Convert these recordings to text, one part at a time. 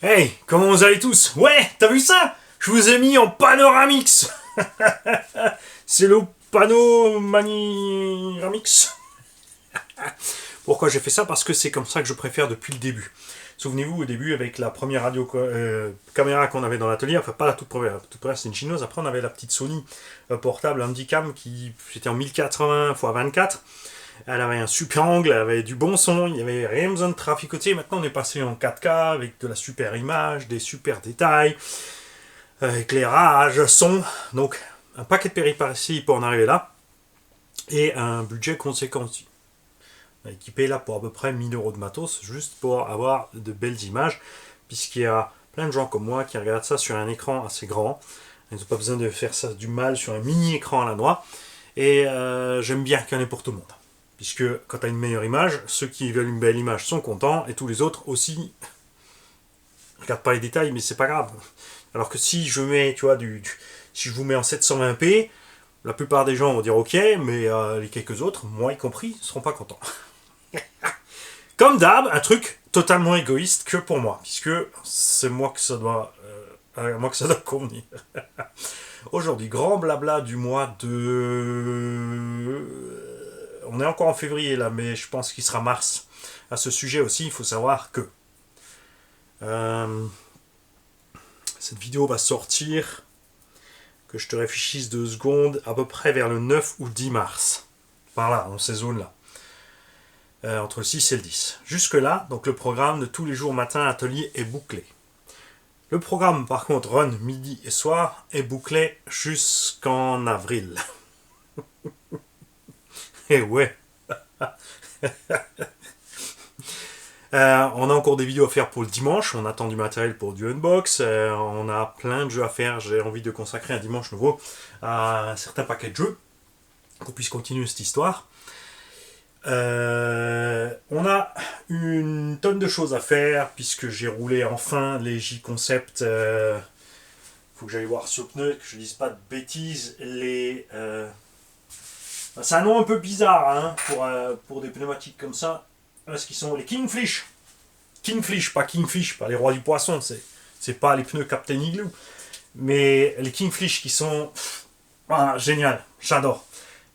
Hey, comment vous allez tous? Ouais, t'as vu ça? Je vous ai mis en panoramix. C'est le panoramix. Pourquoi j'ai fait ça? Parce que c'est comme ça que je préfère depuis le début. Souvenez-vous, au début, avec la première caméra qu'on avait dans l'atelier, enfin pas la toute première c'est une chinoise, après on avait la petite Sony portable Handycam qui était en 1080 x 24. Elle avait un super angle, elle avait du bon son, il n'y avait rien besoin de traficoter. Maintenant, on est passé en 4K avec de la super image, des super détails, éclairage, son. Donc, un paquet de péripéties pour en arriver là. Et un budget conséquent aussi. Équipé là pour à peu près 1000 € de matos, juste pour avoir de belles images. Puisqu'il y a plein de gens comme moi qui regardent ça sur un écran assez grand. Ils n'ont pas besoin de faire ça du mal sur un mini écran à la noix. Et j'aime bien qu'il y en ait pour tout le monde. Puisque quand tu as une meilleure image, ceux qui veulent une belle image sont contents, et tous les autres aussi. Je regarde pas les détails, mais c'est pas grave. Alors que si je mets, tu vois, si je vous mets en 720p, la plupart des gens vont dire ok, mais les quelques autres, moi y compris, ne seront pas contents. Comme d'hab, un truc totalement égoïste que pour moi, puisque c'est moi que ça doit, moi que ça doit convenir. Aujourd'hui, grand blabla du mois de... On est encore en février là, mais je pense qu'il sera mars. À ce sujet aussi, il faut savoir que euh, cette vidéo va sortir, que je te réfléchisse 2 secondes, à peu près vers le 9 ou 10 mars. Par là, dans ces zones-là. Entre le 6 et le 10. Jusque-là, donc le programme de tous les jours matin atelier est bouclé. Le programme, par contre, run midi et soir, est bouclé jusqu'en avril. Et ouais. On a encore des vidéos à faire pour le dimanche, on attend du matériel pour du unbox, on a plein de jeux à faire, j'ai envie de consacrer un dimanche nouveau à un certain paquet de jeux, qu'on puisse continuer cette histoire. On a une tonne de choses à faire, puisque j'ai roulé enfin les J-Concept, faut que j'aille voir ce pneu, que je dise pas de bêtises, c'est un nom un peu bizarre hein, pour des pneumatiques comme ça, parce qu'ils sont les Kingfish. Kingfish, pas Kingfish, pas les rois du poisson, c'est pas les pneus Captain Igloo. Mais les Kingfish qui sont génial, j'adore.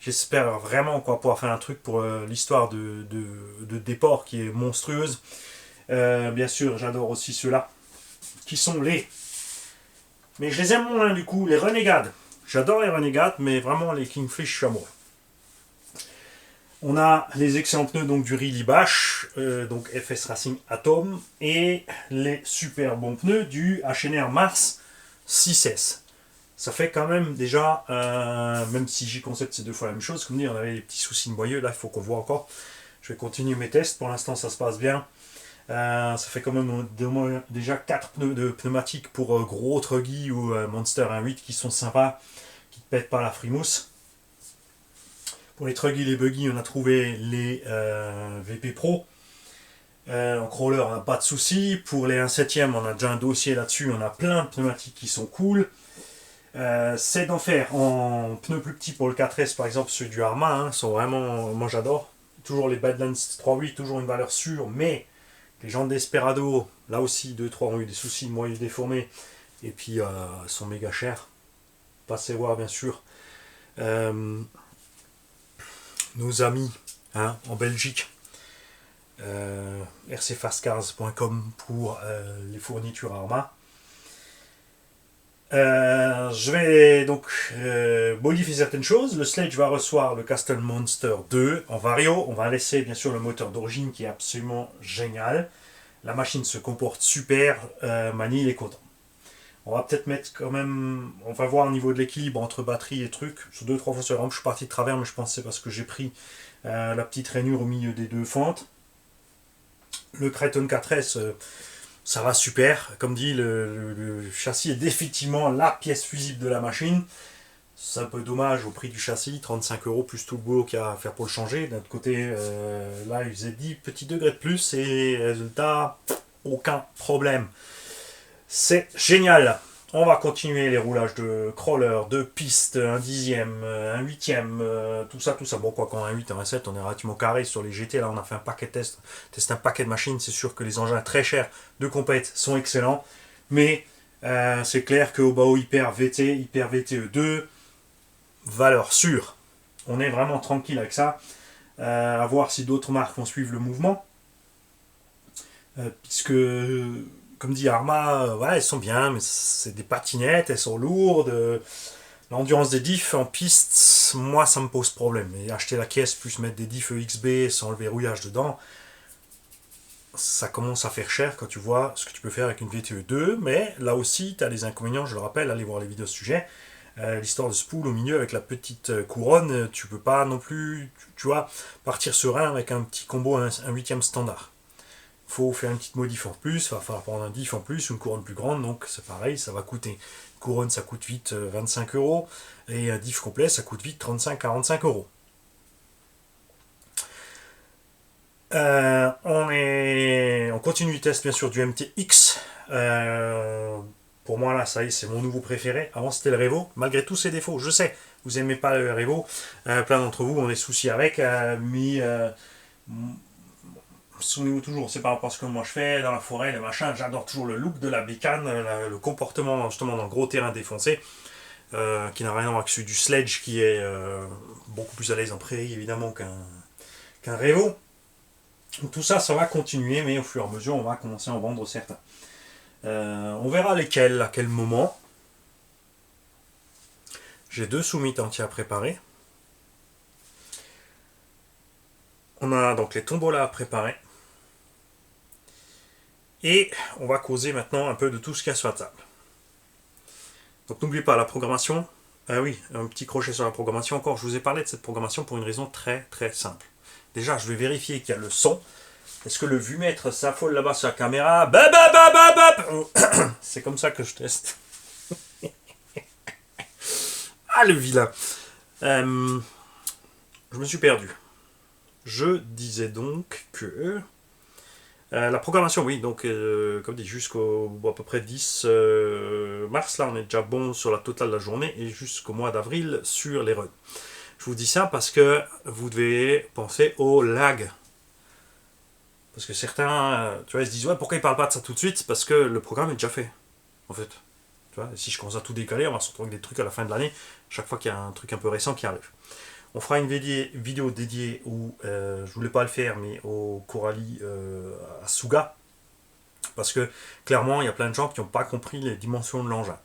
J'espère vraiment qu'on va pouvoir faire un truc pour l'histoire de déport qui est monstrueuse. Bien sûr, j'adore aussi ceux-là, qui sont les... Mais je les aime moins du coup, les Renegades. J'adore les Renegades, mais vraiment les Kingfish, je suis amoureux. On a les excellents pneus donc du Rilly Bash, donc FS Racing Atom, et les super bons pneus du HNR Mars 6S. Ça fait quand même déjà, même si J-Concept c'est 2 fois la même chose, comme dit, on avait des petits soucis de boyau, là il faut qu'on voit encore. Je vais continuer mes tests, pour l'instant ça se passe bien. Ça fait quand même déjà 4 pneus de pneumatiques pour gros truggy ou Monster 1.8 qui sont sympas, qui ne pètent pas la frimousse. Pour les truggy et les buggy, on a trouvé les VP Pro. En crawler, on n'a pas de soucis. Pour les 1/7, on a déjà un dossier là-dessus. On a plein de pneumatiques qui sont cool. C'est d'en faire en pneus plus petits pour le 4S, par exemple, ceux du Arma, hein, sont vraiment. Moi j'adore. Toujours les Badlands 3.8, toujours une valeur sûre, mais les gens de Desperado, là aussi, 2-3 ont eu des soucis, moi ils déformés, et puis sont méga chers. Passez voir, bien sûr. Nos amis hein, en Belgique, rcfastcars.com pour les fournitures Arma. Je vais donc modifier certaines choses. Le Sledge va recevoir le Castle Monster 2 en vario. On va laisser bien sûr le moteur d'origine qui est absolument génial. La machine se comporte super. Mani, il est content. On va peut-être mettre quand même. On va voir au niveau de l'équilibre entre batterie et truc. Sur 2-3 fois sur la rampe, je suis parti de travers, mais je pense que c'est parce que j'ai pris la petite rainure au milieu des 2 fentes. Le Triton 4S, ça va super. Comme dit, le châssis est effectivement la pièce fusible de la machine. C'est un peu dommage au prix du châssis, 35 € plus tout le boulot qu'il y a à faire pour le changer. D'un autre côté, là, il faisait 10 petits degrés de plus et résultat, aucun problème. C'est génial. On va continuer les roulages de crawler, de piste, un dixième, un huitième, tout ça. Bon, quoi qu'on a un 8, un 7, on est relativement carré sur les GT. Là, on a fait un paquet de tests, testé un paquet de machines. C'est sûr que les engins très chers de compète sont excellents. Mais c'est clair qu'au BAO Hyper VT, Hyper VTE2, valeur sûre. On est vraiment tranquille avec ça. À voir si d'autres marques vont suivre le mouvement. Puisque, comme dit Arma, ouais, elles sont bien, mais c'est des patinettes, elles sont lourdes. L'endurance des diffs en piste, moi, ça me pose problème. Et acheter la caisse plus mettre des diffs EXB sans le verrouillage dedans, ça commence à faire cher quand tu vois ce que tu peux faire avec une VTE2. Mais là aussi, tu as des inconvénients, je le rappelle, allez voir les vidéos de ce sujet. L'histoire de spool au milieu avec la petite couronne, tu peux pas non plus, tu vois, partir serein avec un petit combo, un 8ème standard. Faut faire une petite modif en plus, il va falloir prendre un diff en plus, une couronne plus grande, donc c'est pareil, ça va coûter. Une couronne, ça coûte vite 25 euros, et un diff complet, ça coûte vite 35-45 euros. On continue le test bien sûr du MTX. Pour moi là, ça y est, c'est mon nouveau préféré. Avant c'était le Revo, malgré tous ses défauts. Je sais, vous aimez pas le Revo. Plein d'entre vous ont des soucis avec, mais souvenez-vous toujours, c'est par rapport à ce que moi je fais dans la forêt, les machins. J'adore toujours le look de la bécane, le comportement justement dans le gros terrain défoncé, qui n'a rien à voir avec celui du sledge qui est beaucoup plus à l'aise en prairie évidemment qu'un Revo. Tout ça, ça va continuer, mais au fur et à mesure, on va commencer à en vendre certains. On verra lesquels, à quel moment. J'ai 2 sous-mites entiers à préparer. On a donc les tombolas à préparer. Et on va causer maintenant un peu de tout ce qu'il y a sur la table. Donc n'oubliez pas la programmation. Ah oui, un petit crochet sur la programmation encore. Je vous ai parlé de cette programmation pour une raison très très simple. Déjà, je vais vérifier qu'il y a le son. Est-ce que le vumètre s'affole là-bas sur la caméra? C'est comme ça que je teste. Ah, le vilain. Je me suis perdu. Je disais donc que la programmation, oui, donc comme dit, jusqu'au à peu près 10 mars, là on est déjà bon sur la totale de la journée, et jusqu'au mois d'avril sur les runs. Je vous dis ça parce que vous devez penser au lag. Parce que certains, tu vois, ils se disent, ouais, pourquoi ils parlent pas de ça tout de suite? C'est parce que le programme est déjà fait, en fait. Tu vois, et si je commence à tout décaler, on va se retrouver avec des trucs à la fin de l'année, chaque fois qu'il y a un truc un peu récent qui arrive. On fera une vidéo dédiée où, je voulais pas le faire, mais au Coralie à Suga. Parce que, clairement, il y a plein de gens qui n'ont pas compris les dimensions de l'engin.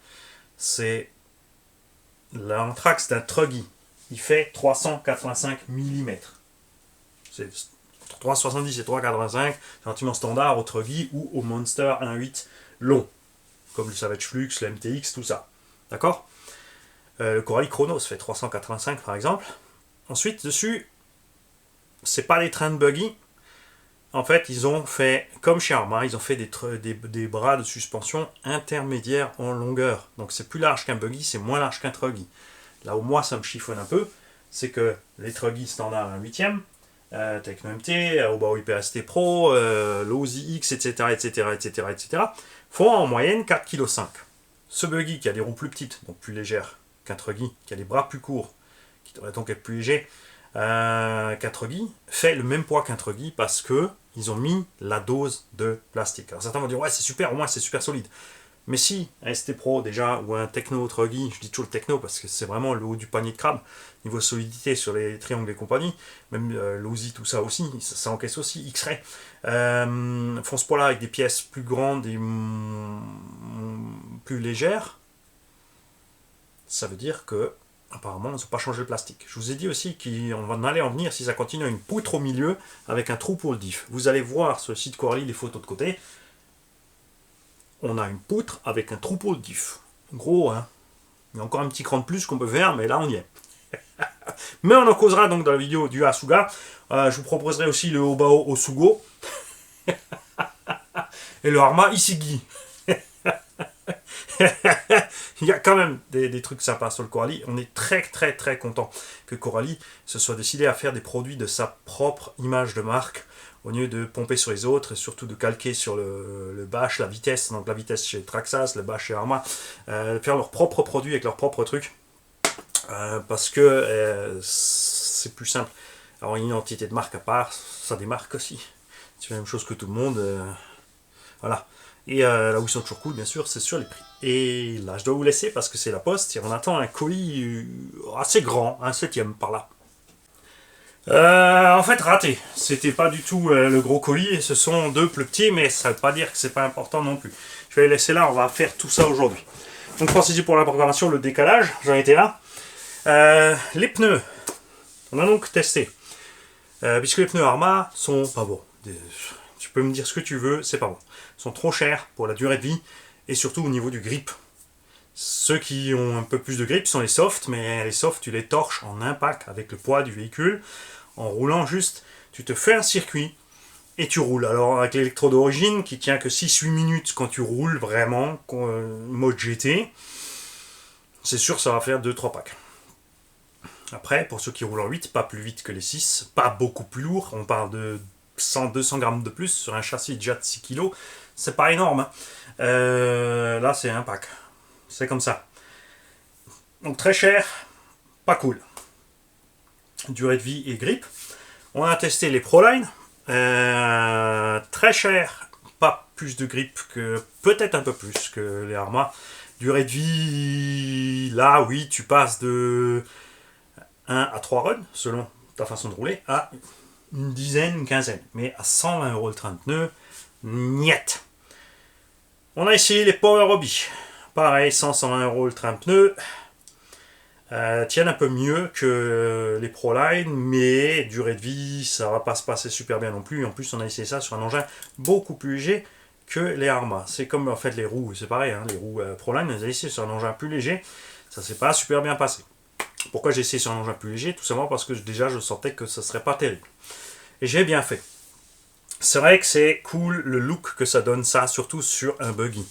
C'est l'anthrax d'un Truggy. Il fait 385 mm. C'est 370 et 385, sentiment standard au Truggy ou au Monster 1.8 long, comme le Savage Flux, le MTX, tout ça. D'accord? Le Coralie Chronos fait 385 par exemple. Ensuite, dessus, c'est pas des trains de buggy. En fait, ils ont fait, comme chez Arma, ils ont fait des bras de suspension intermédiaires en longueur. Donc c'est plus large qu'un buggy, c'est moins large qu'un Truggy. Là où moi ça me chiffonne un peu, c'est que les Truggy standard 1/8, Tecno MT, Obao IPST Pro, l'Ozi X, etc., font en moyenne 4,5 kg. Ce buggy qui a des roues plus petites, donc plus légères qu'un Truggy, qui a des bras plus courts, qui devrait donc être plus léger qu'un Truggy, fait le même poids qu'un Truggy parce que ils ont mis la dose de plastique. Alors certains vont dire ouais c'est super, au moins c'est super solide. Mais si un ST Pro déjà ou un Techno Truggy, je dis toujours le Techno parce que c'est vraiment le haut du panier de crabe, niveau solidité sur les triangles et compagnie, même l'Ozi tout ça aussi, ça encaisse aussi, X-Ray, font ce poids là avec des pièces plus grandes et plus légères, ça veut dire que apparemment, ils n'ont pas changé le plastique. Je vous ai dit aussi qu'on allait en venir si ça continue à une poutre au milieu avec un trou pour le diff. Vous allez voir sur le site Coralie les photos de côté. On a une poutre avec un trou pour le diff. Gros, hein. Il y a encore un petit cran de plus qu'on peut faire, mais là on y est. Mais on en causera donc dans la vidéo du Asuga. Je vous proposerai aussi le Obao Osugo. Et le Arma Isigi. Il y a quand même des trucs sympas sur le Coralie. On est très très très content que Coralie se soit décidé à faire des produits de sa propre image de marque au lieu de pomper sur les autres et surtout de calquer sur le Bash, la vitesse, donc la vitesse chez Traxxas, le Bash chez Arma, faire leurs propres produits avec leurs propres trucs, parce que c'est plus simple. Alors une identité de marque à part, ça démarque aussi. C'est la même chose que tout le monde. Voilà. Et là où ils sont toujours cool, bien sûr, c'est sur les prix. Et là, je dois vous laisser parce que c'est la poste et on attend un colis assez grand, un 7ème par là. En fait, raté. C'était pas du tout le gros colis et ce sont 2 plus petits, mais ça veut pas dire que c'est pas important non plus. Je vais les laisser là, on va faire tout ça aujourd'hui. Donc, pensez-y pour la programmation, le décalage, j'en étais là. Les pneus, on a donc testé. Puisque les pneus Arma sont pas bons. Tu peux me dire ce que tu veux, c'est pas bon. Ils sont trop chers pour la durée de vie et surtout au niveau du grip. Ceux qui ont un peu plus de grip sont les softs, mais les softs, tu les torches en impact avec le poids du véhicule. En roulant juste, tu te fais un circuit et tu roules. Alors avec l'électro d'origine qui tient que 6-8 minutes quand tu roules vraiment, mode GT, c'est sûr ça va faire 2-3 packs. Après, pour ceux qui roulent en 8, pas plus vite que les 6, pas beaucoup plus lourd, on parle de 100-200 grammes de plus sur un châssis déjà de 6 kg, c'est pas énorme. Là c'est un pack, c'est comme ça. Donc très cher, pas cool. Durée de vie et grip. On a testé les Proline, très cher, pas plus de grip que, peut-être un peu plus que les Arma. Durée de vie, là oui, tu passes de 1 à 3 runs, selon ta façon de rouler, à une dizaine, une quinzaine. Mais à 120 € le train de pneus, niet. On a essayé les Power Hobby. Pareil, 120 € le train de pneus. Tiennent un peu mieux que les Proline, mais durée de vie, ça va pas se passer super bien non plus. En plus, on a essayé ça sur un engin beaucoup plus léger que les Arma. C'est comme en fait les roues, c'est pareil, hein, les roues Proline, on a essayé sur un engin plus léger, ça s'est pas super bien passé. Pourquoi j'ai essayé sur un engin plus léger? Tout simplement parce que déjà je sentais que ça serait pas terrible. Et j'ai bien fait. C'est vrai que c'est cool le look que ça donne ça, surtout sur un buggy.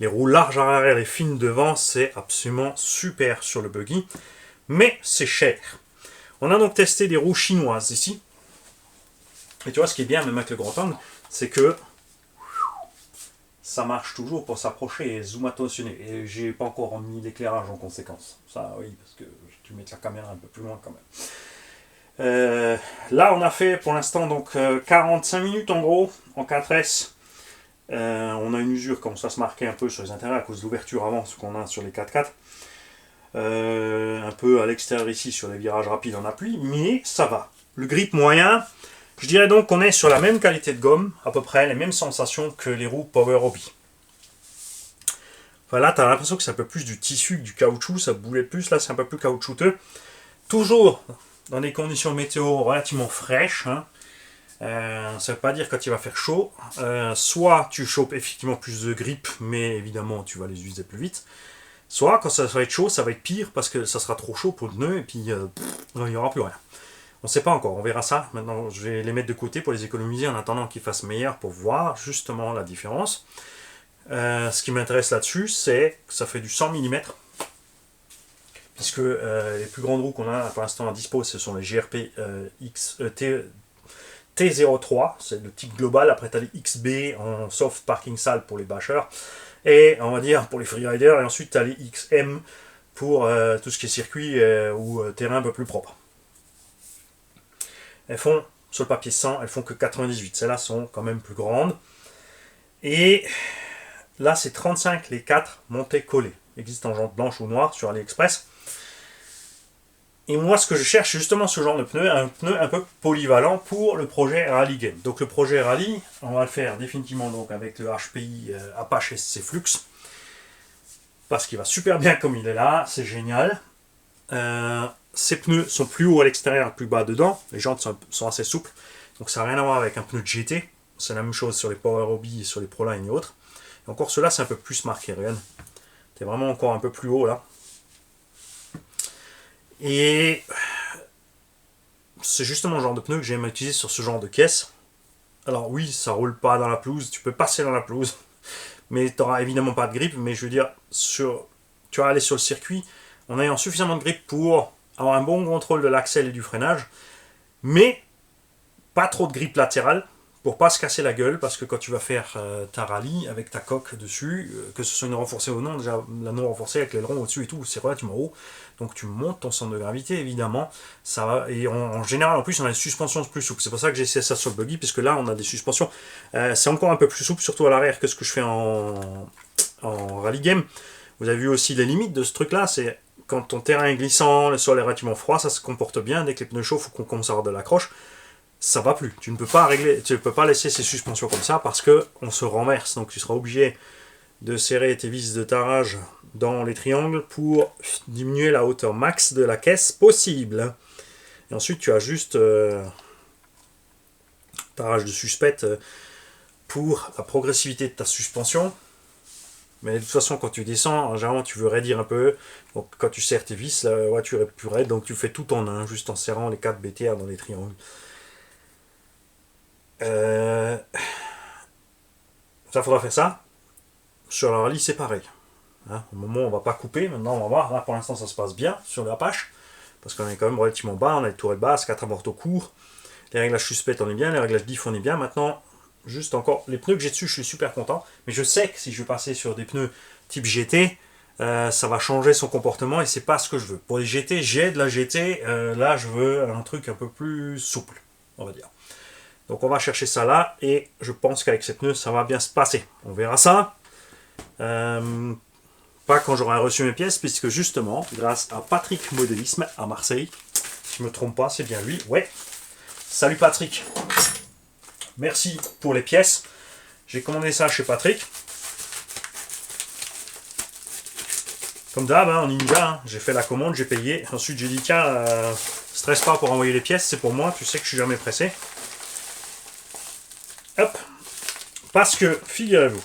Les roues larges à l'arrière et fines devant, c'est absolument super sur le buggy. Mais c'est cher. On a donc testé des roues chinoises ici. Et tu vois, ce qui est bien, même avec le grand angle, c'est que ça marche toujours pour s'approcher et zoom attentionné. Et j'ai pas encore mis l'éclairage en conséquence. Ça, oui, parce que tu mets la caméra un peu plus loin quand même. Là, on a fait pour l'instant donc 45 minutes en gros, en 4S. On a une usure comme ça se marquait un peu sur les intérieurs à cause de l'ouverture avant, ce qu'on a sur les 4x4. Un peu à l'extérieur ici sur les virages rapides en appui, mais ça va. Le grip moyen, je dirais donc qu'on est sur la même qualité de gomme, à peu près les mêmes sensations que les roues Power Hobby. Enfin, là, tu as l'impression que c'est un peu plus du tissu que du caoutchouc, ça boulait plus, là c'est un peu plus caoutchouteux. Toujours dans des conditions météo relativement fraîches, hein. Ça ne veut pas dire quand il va faire chaud. Soit tu chopes effectivement plus de grip, mais évidemment tu vas les user plus vite. Soit quand ça va être chaud, ça va être pire parce que ça sera trop chaud pour le pneu et puis il n'y aura plus rien. On ne sait pas encore, on verra ça. Maintenant, je vais les mettre de côté pour les économiser en attendant qu'ils fassent meilleur pour voir justement la différence. Ce qui m'intéresse là-dessus, c'est que ça fait du 100 mm. Puisque les plus grandes roues qu'on a pour l'instant à dispo, ce sont les GRP T03, c'est le type global. Après, tu as les XB en soft parking salle pour les bashers. Et on va dire pour les freeriders. Et ensuite, tu as les XM pour tout ce qui est circuit ou terrain un peu plus propre. Elles font, sur le papier 100, elles font que 98. Celles-là sont quand même plus grandes. Et là, c'est 35 les 4 montées collées. Il existe en jante blanche ou noire sur AliExpress. Et moi, ce que je cherche, c'est justement ce genre de pneu, un pneu un peu polyvalent pour le projet Rally Game. Donc le projet Rally, on va le faire définitivement donc avec le HPI Apache SC Flux. Parce qu'il va super bien comme il est là, c'est génial. Ces pneus sont plus hauts à l'extérieur, plus bas dedans. Les jantes sont assez souples. Donc ça n'a rien à voir avec un pneu de GT. C'est la même chose sur les Power Hobby et sur les Proline et autres. Et encore ceux-là, c'est un peu plus marqué, regarde. C'est vraiment encore un peu plus haut là. Et c'est justement le genre de pneu que j'aime utiliser sur ce genre de caisse. Alors oui, ça roule pas dans la pelouse, tu peux passer dans la pelouse, mais tu n'auras évidemment pas de grip. Mais je veux dire, tu vas aller sur le circuit en ayant suffisamment de grip pour avoir un bon contrôle de l'axel et du freinage, mais pas trop de grip latérale, pour pas se casser la gueule, parce que quand tu vas faire ta rallye avec ta coque dessus, que ce soit une renforcée ou non, déjà la non renforcée avec l'aileron au-dessus et tout, c'est relativement haut, donc tu montes ton centre de gravité évidemment, ça va, et en général en plus on a une suspension plus souple, c'est pour ça que j'ai essayé ça sur le buggy, puisque là on a des suspensions, c'est encore un peu plus souple, surtout à l'arrière que ce que je fais en rallye game. Vous avez vu aussi les limites de ce truc là, c'est quand ton terrain est glissant, le sol est relativement froid, ça se comporte bien, dès que les pneus chauffent ou qu'on commence à avoir de l'accroche, ça va plus. Tu ne peux pas régler, tu ne peux pas laisser ces suspensions comme ça parce que on se renverse. Donc tu seras obligé de serrer tes vis de tarage dans les triangles pour diminuer la hauteur max de la caisse possible. Et ensuite tu ajustes tarage de suspect pour la progressivité de ta suspension. Mais de toute façon, quand tu descends, généralement tu veux raidir un peu. Donc quand tu serres tes vis, la voiture est plus raide. Donc tu fais tout en un, juste en serrant les 4 BTR dans les triangles. Ça faudra faire ça. Sur la rallye, c'est pareil. Hein, au moment où on va pas couper, maintenant on va voir. Là pour l'instant ça se passe bien sur l'Apache. Parce qu'on est quand même relativement bas, on a les tourelles basses, 4 amortos courts. Les réglages suspects on est bien, les réglages diff on est bien. Maintenant, juste encore, les pneus que j'ai dessus, je suis super content. Mais je sais que si je passais sur des pneus type GT, ça va changer son comportement et c'est pas ce que je veux. Pour les GT, j'ai de la GT, là je veux un truc un peu plus souple, on va dire. Donc on va chercher ça là et je pense qu'avec ces pneus ça va bien se passer. On verra ça. Pas quand j'aurai reçu mes pièces, puisque justement, grâce à Patrick Modélisme à Marseille, si je ne me trompe pas, c'est bien lui. Ouais. Salut Patrick. Merci pour les pièces. J'ai commandé ça chez Patrick. Comme d'hab, hein, en ninja, hein, j'ai fait la commande, j'ai payé. Ensuite j'ai dit tiens, stresse pas pour envoyer les pièces, c'est pour moi, tu sais que je suis jamais pressé. Hop. Parce que, figurez-vous,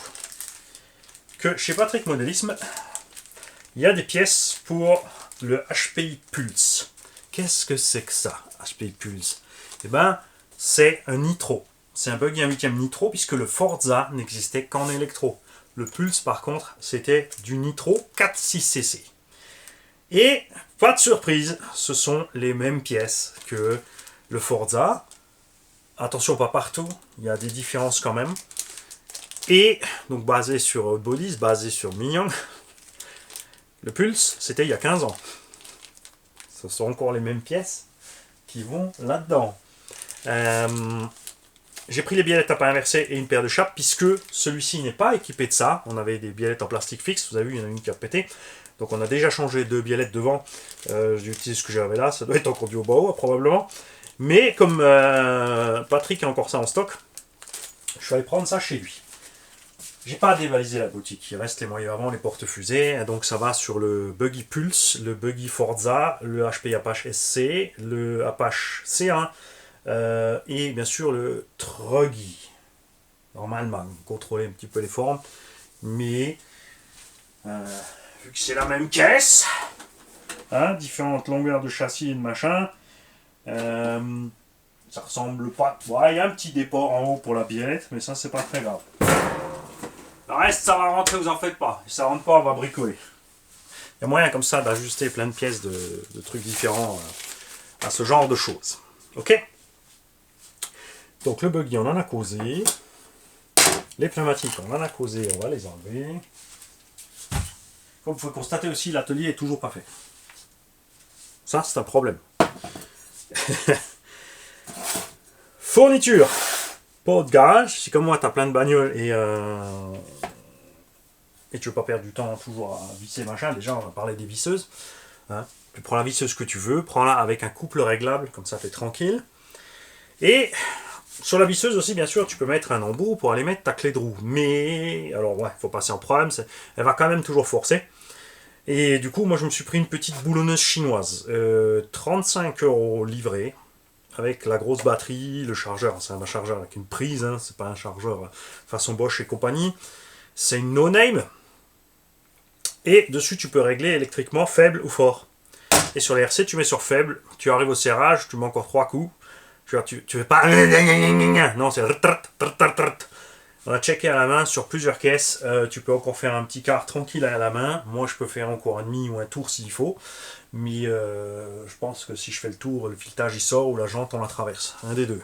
que chez Patrick Modélisme, il y a des pièces pour le HPI Pulse. Qu'est-ce que c'est que ça, HPI Pulse? Eh ben, c'est un nitro. C'est un buggy 1/8 nitro, puisque le Forza n'existait qu'en électro. Le Pulse, par contre, c'était du nitro 4.6cc. Et, pas de surprise, ce sont les mêmes pièces que le Forza. Attention, pas partout, il y a des différences quand même. Et, donc basé sur Bodies, basé sur Mignon, le Pulse, c'était il y a 15 ans. Ce sont encore les mêmes pièces qui vont là-dedans. J'ai pris les biellettes à pas inversé et une paire de chapes, puisque celui-ci n'est pas équipé de ça. On avait des biellettes en plastique fixe, vous avez vu, il y en a une qui a pété. Donc on a déjà changé 2 biellettes devant. J'ai utilisé ce que j'avais là, ça doit être encore du haut bas probablement. Mais comme Patrick a encore ça en stock, je suis allé prendre ça chez lui. J'ai pas dévalisé la boutique, il reste les moyens avant, les porte-fusées, donc ça va sur le Buggy Pulse, le Buggy Forza, le HP Apache SC, le Apache C1 et bien sûr le Truggy. Normalement, contrôler un petit peu les formes, mais vu que c'est la même caisse, hein, différentes longueurs de châssis et de machin, ça ressemble pas. Ouais, il y a un petit déport en haut pour la biellette, mais ça c'est pas très grave. Le reste, ça va rentrer, vous en faites pas. Si ça rentre pas, on va bricoler. Il y a moyen comme ça d'ajuster plein de pièces de trucs différents à ce genre de choses. Ok? Donc le buggy, on en a causé. Les pneumatiques, on en a causé, on va les enlever. Comme vous pouvez constater aussi, l'atelier est toujours pas fait. Ça, c'est un problème. Fourniture. Pas de garage. Si comme moi, tu as plein de bagnoles et tu veux pas perdre du temps toujours à visser machin, déjà on va parler des visseuses. Hein. Tu prends la visseuse que tu veux, prends-la avec un couple réglable, comme ça t'es tranquille. Et sur la visseuse aussi, bien sûr, tu peux mettre un embout pour aller mettre ta clé de roue. Mais, alors ouais, il faut passer en problème, elle va quand même toujours forcer. Et du coup, moi je me suis pris une petite boulonneuse chinoise. 35 € livré, avec la grosse batterie, le chargeur. C'est un chargeur avec une prise, hein, c'est pas un chargeur façon Bosch et compagnie. C'est une no-name. Et dessus, tu peux régler électriquement faible ou fort. Et sur les RC, tu mets sur faible. Tu arrives au serrage, tu mets encore 3 coups. Tu fais pas... Non, c'est... On a checké à la main sur plusieurs caisses. Tu peux encore faire un petit quart tranquille à la main. Moi, je peux faire encore un demi ou un tour s'il faut. Mais je pense que si je fais le tour, le filetage il sort ou la jante on la traverse. Un des deux.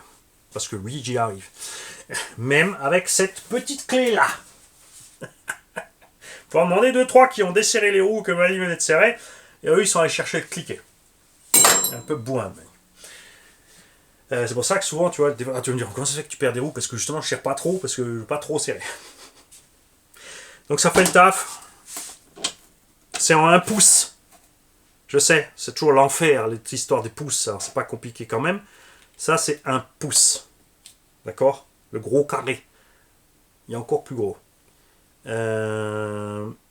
Parce que oui, j'y arrive. Même avec cette petite clé-là. Faut en demander 2-3 qui ont desserré les roues que Mani venait de serrer. Et eux, ils sont allés chercher le cliquet. Un peu boin. C'est pour ça que souvent, tu vois, tu vas me dire, comment ça fait que tu perds des roues? Parce que justement, je ne serre pas trop, parce que je ne veux pas trop serrer. Donc ça fait le taf. C'est en 1 pouce. Je sais, c'est toujours l'enfer, l'histoire des pouces. Alors, c'est pas compliqué quand même. Ça, c'est 1 pouce. D'accord? Le gros carré. Il y a encore plus gros.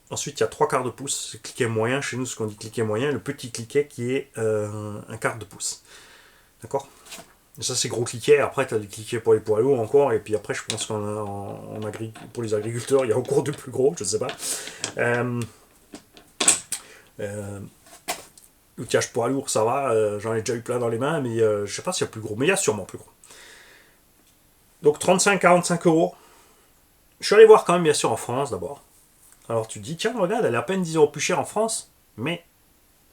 Ensuite, il y a 3/4 de pouce. C'est cliquet moyen. Chez nous, ce qu'on dit cliquet moyen. Le petit cliquet qui est 1/4 de pouce. D'accord? Et ça, c'est gros cliquet. Après, tu as des cliquets pour les poids lourds encore. Et puis après, je pense pour les agriculteurs, il y a encore de plus gros. Je ne sais pas. L'outillage poids lourd, ça va. J'en ai déjà eu plein dans les mains. Mais je ne sais pas s'il y a plus gros. Mais il y a sûrement plus gros. Donc 35-45 euros. Je suis allé voir quand même, bien sûr, en France d'abord. Alors tu te dis, tiens, regarde, elle est à peine 10 euros plus chère en France, mais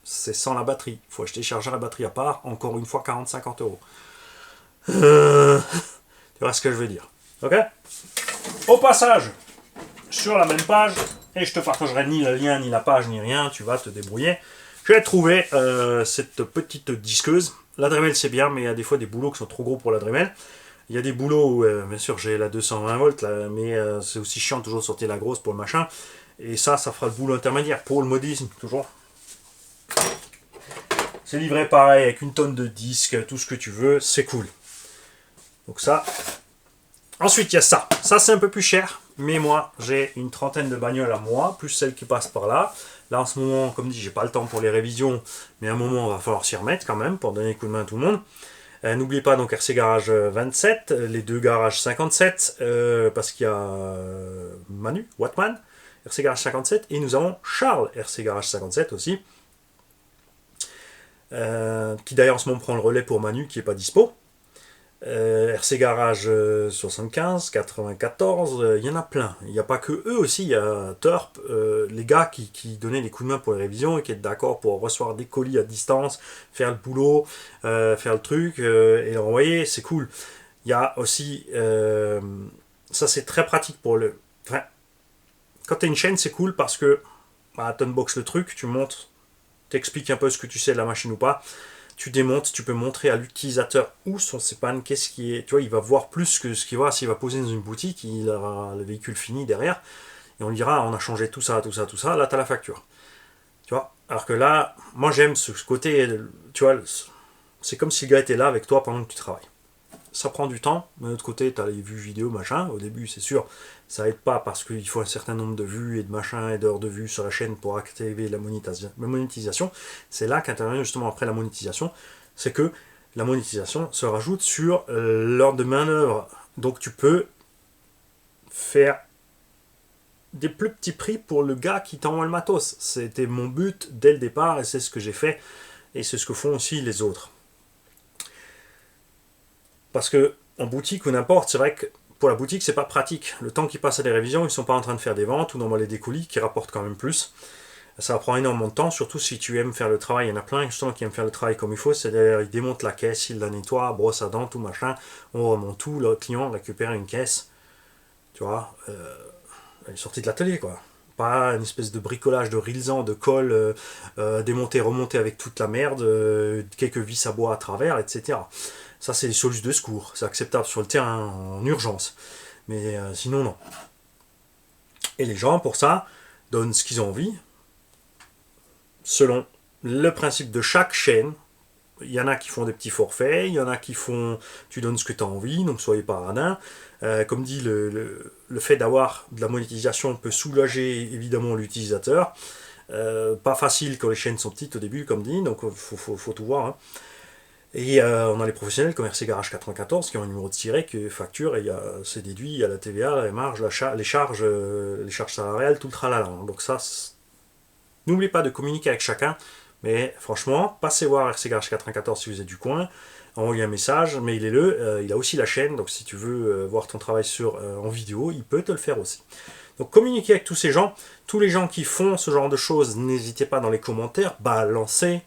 c'est sans la batterie. Il faut acheter charger la batterie à part, encore une fois 40-50 euros. Tu vois ce que je veux dire. Ok? Au passage, sur la même page, et je te partagerai ni le lien, ni la page, ni rien, tu vas te débrouiller. Je vais trouver cette petite disqueuse. La Dremel c'est bien, mais il y a des fois des boulots qui sont trop gros pour la Dremel. Il y a des boulots où, bien sûr, j'ai la 220 volts, là, mais c'est aussi chiant de toujours sortir la grosse pour le machin. Et ça fera le boulot intermédiaire pour le modisme, toujours. C'est livré pareil, avec une tonne de disques, tout ce que tu veux, c'est cool. Donc ça. Ensuite, il y a ça. Ça, c'est un peu plus cher, mais moi, j'ai une trentaine de bagnoles à moi, plus celles qui passent par là. Là, en ce moment, comme dit, j'ai pas le temps pour les révisions, mais à un moment, il va falloir s'y remettre quand même, pour donner un coup de main à tout le monde. N'oubliez pas donc RC Garage 27, les deux garages 57, parce qu'il y a Manu, Wattman, RC Garage 57, et nous avons Charles, RC Garage 57 aussi, qui d'ailleurs en ce moment prend le relais pour Manu, qui n'est pas dispo. RC Garage 75, 94, il y en a plein. Il n'y a pas que eux aussi, il y a Turp, les gars qui donnaient les coups de main pour les révisions et qui étaient d'accord pour recevoir des colis à distance, faire le boulot, faire le truc et le renvoyer, c'est cool. Il y a aussi, ça c'est très pratique pour le... Enfin, quand tu as une chaîne, c'est cool parce que tu unbox le truc, tu montes, tu expliques un peu ce que tu sais de la machine ou pas. Tu démontes, tu peux montrer à l'utilisateur où sont ses pannes, qu'est-ce qui est. Tu vois, il va voir plus que ce qu'il voit s'il va poser dans une boutique, il aura le véhicule fini derrière, et on lui dira on a changé tout ça, tout ça, tout ça, là tu as la facture. Tu vois, alors que là, moi j'aime ce côté, tu vois, c'est comme si le gars était là avec toi pendant que tu travailles. Ça prend du temps, mais de l'autre côté, tu as les vues vidéo, machin. Au début, c'est sûr, ça aide pas parce qu'il faut un certain nombre de vues et de machin et d'heures de vues sur la chaîne pour activer la monétisation. C'est là qu'intervient justement après la monétisation. C'est que la monétisation se rajoute sur l'heure de main-d'œuvre. Donc tu peux faire des plus petits prix pour le gars qui t'envoie le matos. C'était mon but dès le départ et c'est ce que j'ai fait et c'est ce que font aussi les autres. Parce que en boutique ou n'importe, c'est vrai que pour la boutique, c'est pas pratique. Le temps qu'ils passent à des révisions, ils sont pas en train de faire des ventes ou d'envoyer des colis qui rapportent quand même plus. Ça va prendre énormément de temps, surtout si tu aimes faire le travail. Il y en a plein justement qui aiment faire le travail comme il faut, c'est-à-dire ils démontent la caisse, ils la nettoient, brosse à dents, tout machin, on remonte tout, le client récupère une caisse, tu vois, elle est sortie de l'atelier quoi. Pas une espèce de bricolage de rilsan, de colle, démonté, remonté avec toute la merde, quelques vis à bois à travers, etc. Ça, c'est des solutions de secours. C'est acceptable sur le terrain en urgence. Mais sinon, non. Et les gens, pour ça, donnent ce qu'ils ont envie, selon le principe de chaque chaîne. Il y en a qui font des petits forfaits, il y en a qui font tu donnes ce que tu as envie, donc soyez pas radin. Comme dit, le fait d'avoir de la monétisation peut soulager évidemment l'utilisateur. Pas facile quand les chaînes sont petites au début, comme dit, donc faut tout voir. Hein. Et on a les professionnels comme RC Garage 94 qui ont un numéro de tiré qui facture et c'est déduit, il y a la TVA, les marges, les charges salariales, tout le tralala. Donc ça, n'oubliez pas de communiquer avec chacun, mais franchement, passez voir RC Garage 94 si vous êtes du coin, envoyez un message, mailez-le, il a aussi la chaîne, donc si tu veux voir ton travail en vidéo, il peut te le faire aussi. Donc communiquez avec tous ces gens, tous les gens qui font ce genre de choses, n'hésitez pas dans les commentaires, balancez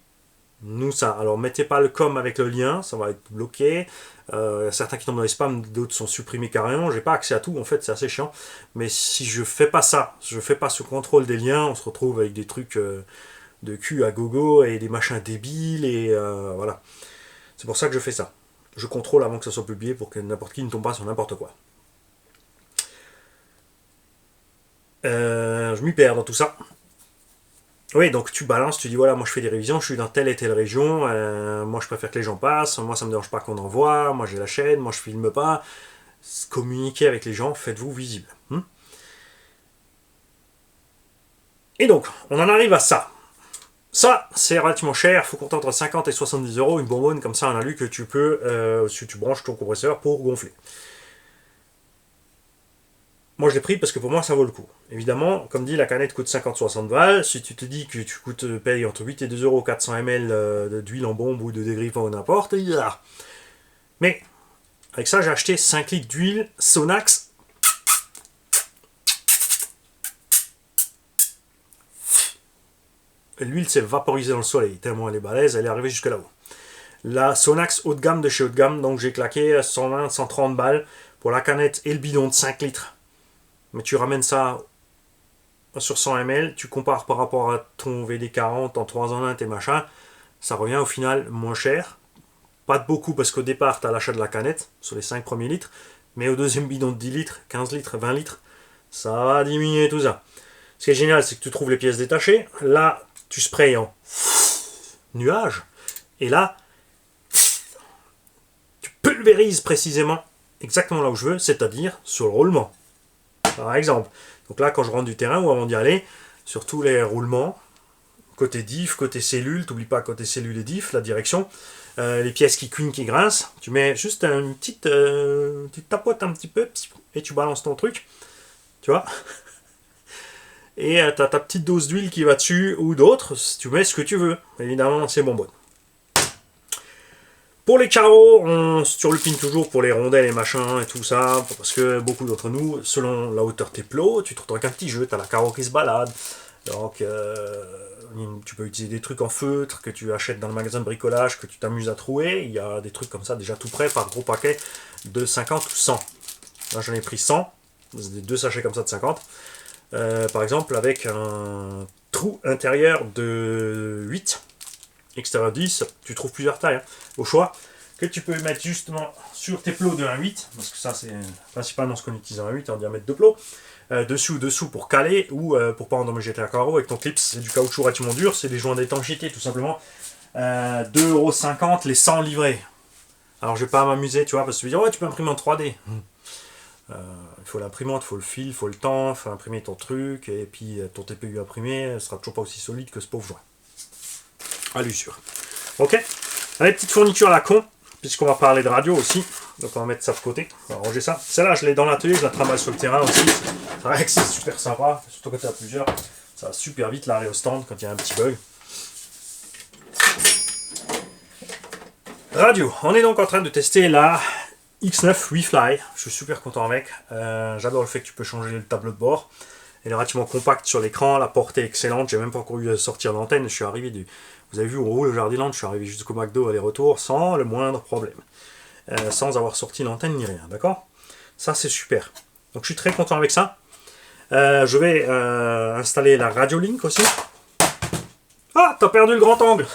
nous ça. Alors mettez pas le com avec le lien, ça va être bloqué. Certains qui tombent dans les spams, d'autres sont supprimés carrément. J'ai pas accès à tout, en fait, c'est assez chiant. Mais si je fais pas ça, je fais pas ce contrôle des liens, on se retrouve avec des trucs de cul à gogo et des machins débiles et voilà. C'est pour ça que je fais ça. Je contrôle avant que ça soit publié pour que n'importe qui ne tombe pas sur n'importe quoi. Je m'y perds dans tout ça. Oui, donc tu balances, tu dis voilà, moi je fais des révisions, je suis dans telle et telle région, moi je préfère que les gens passent, moi ça me dérange pas qu'on envoie, moi j'ai la chaîne, moi je filme pas. Communiquez avec les gens, faites-vous visible. Et donc, on en arrive à ça. Ça, c'est relativement cher, il faut compter entre 50 et 70 euros une bonbonne comme ça, un alu que tu peux, si tu branches ton compresseur pour gonfler. Moi je l'ai pris parce que pour moi ça vaut le coup. Évidemment, comme dit, la canette coûte 50-60 balles. Si tu te dis que tu payes entre 8 et 2 euros 400 ml d'huile en bombe ou de dégriffant ou n'importe, mais avec ça j'ai acheté 5 litres d'huile Sonax. L'huile s'est vaporisée dans le soleil, tellement elle est balèze, elle est arrivée jusque là-haut. La Sonax haut de gamme de chez haut de gamme, donc j'ai claqué 120-130 balles pour la canette et le bidon de 5 litres. Mais tu ramènes ça sur 100 ml, tu compares par rapport à ton VD40 en 3 en 1 et machin, ça revient au final moins cher. Pas de beaucoup parce qu'au départ tu as l'achat de la canette sur les 5 premiers litres, mais au deuxième bidon de 10 litres, 15 litres, 20 litres, ça va diminuer tout ça. Ce qui est génial, c'est que tu trouves les pièces détachées. Là, tu sprayes en nuage, et là, tu pulvérises précisément exactement là où je veux, c'est-à-dire sur le roulement. Par exemple. Donc là, quand je rentre du terrain ou avant d'y aller, sur tous les roulements, côté diff, côté cellule, t'oublies pas côté cellule et diff, la direction, les pièces qui cuignent, qui grincent, tu mets juste une petite, tu tapotes un petit peu et tu balances ton truc, tu vois. Et tu as ta petite dose d'huile qui va dessus ou d'autres, tu mets ce que tu veux. Évidemment, c'est bonbonne. Pour les carreaux, on surlupine toujours pour les rondelles et machins et tout ça, parce que beaucoup d'entre nous, selon la hauteur de tes plots, tu te retrouves avec un petit jeu, tu as la carreau qui se balade. Donc, tu peux utiliser des trucs en feutre que tu achètes dans le magasin de bricolage, que tu t'amuses à trouver. Il y a des trucs comme ça déjà tout prêts par gros paquet de 50 ou 100. Là, j'en ai pris 100, des 2 sachets comme ça de 50. Par exemple, avec un trou intérieur de 8. Extérieur 10, tu trouves plusieurs tailles au choix, que tu peux mettre justement sur tes plots de 1,8, parce que ça c'est principalement ce qu'on utilise en 1,8 en diamètre de plot, dessous pour caler ou pour pas endommager ta carreau avec ton clip. C'est du caoutchouc relativement dur, c'est des joints d'étanchéité tout simplement. 2,50 € les 100 livrés. Alors je vais pas m'amuser, tu vois, parce que tu vas dire ouais, tu peux imprimer en 3D. Il faut l'imprimante, il faut le fil, il faut le temps, il faut imprimer ton truc, et puis ton TPU imprimé ne sera toujours pas aussi solide que ce pauvre joint. À l'usure. Ok. Allez, petite fourniture à la con, puisqu'on va parler de radio aussi. Donc on va mettre ça de côté. On va ranger ça. Celle-là, je l'ai dans l'atelier, je la travaille sur le terrain aussi. C'est vrai que c'est super sympa, surtout quand tu as plusieurs. Ça va super vite l'arrêt au stand quand il y a un petit bug. Radio. On est donc en train de tester la X9 WeFly. Je suis super content avec. J'adore le fait que tu peux changer le tableau de bord. Elle est relativement compacte sur l'écran, la portée est excellente. J'ai même pas encore eu à sortir l'antenne. Je suis arrivé du. Vous avez vu, on roule au Jardiland, je suis arrivé jusqu'au McDo aller-retour sans le moindre problème. Sans avoir sorti l'antenne ni rien, d'accord? Ça, c'est super. Donc, je suis très content avec ça. Je vais installer la Radiolink aussi. Ah, t'as perdu le grand angle.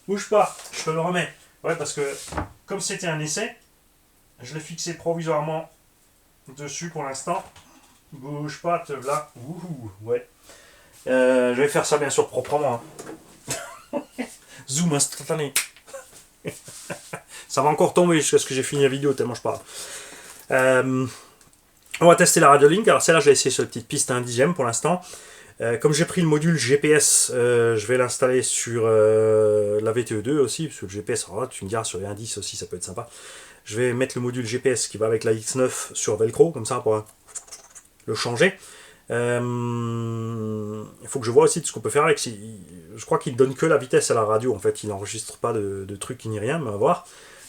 Bouge pas, je te le remets. Ouais, parce que, comme c'était un essai, je l'ai fixé provisoirement dessus pour l'instant. Bouge pas, te là. Ouh, ouais. Je vais faire ça bien sûr proprement. Hein. Zoom instantané. Ça va encore tomber jusqu'à ce que j'ai fini la vidéo tellement je parle. On va tester la Radiolink. Alors celle-là, je l'ai essayé sur la petite piste à 1/10 pour l'instant. Comme j'ai pris le module GPS, je vais l'installer sur la VTE2 aussi, parce que le GPS, alors là, tu me diras sur les indices aussi, ça peut être sympa. Je vais mettre le module GPS qui va avec la X9 sur Velcro, comme ça, pour le changer. Il faut que je vois aussi de ce qu'on peut faire avec. Je crois qu'il donne que la vitesse à la radio, en fait, il n'enregistre pas de trucs ni rien, mais on va voir.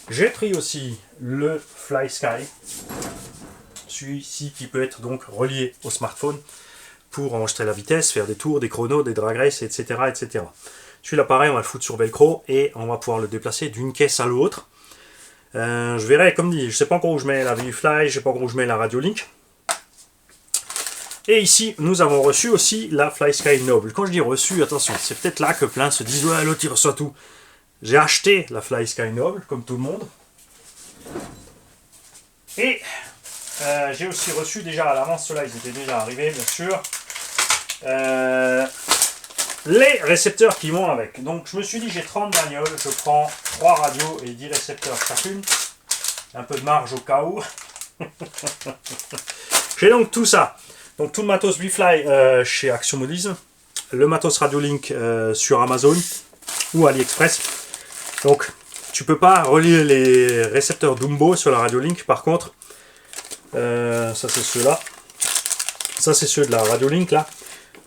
J'ai pris aussi le FlySky, celui-ci qui peut être donc relié au smartphone. pour enregistrer la vitesse, faire des tours, des chronos, des drag races, etc. etc. Celui-là, pareil, on va le foutre sur Velcro et on va pouvoir le déplacer d'une caisse à l'autre. Je verrai, comme dit, je ne sais pas encore où je mets la ViewFly, je ne sais pas encore où je mets la Radiolink. Et ici, nous avons reçu aussi la FlySky Noble. Quand je dis reçu, attention, c'est peut-être là que plein se disent « Ouais, l'autre, il reçoit tout ». J'ai acheté la FlySky Noble, comme tout le monde. Et j'ai aussi reçu déjà à l'avance, ceux-là, ils étaient déjà arrivés, bien sûr, les récepteurs qui vont avec. Donc, je me suis dit, j'ai 30 bagnoles, je prends 3 radios et 10 récepteurs chacune. Un peu de marge au cas où. J'ai donc tout ça. Donc tout le matos WeFly chez Action Modisme, le matos Radiolink sur Amazon ou AliExpress. Donc tu peux pas relier les récepteurs Dumbo sur la Radiolink. Par contre, ça c'est ceux-là. Ça c'est ceux de la Radiolink là.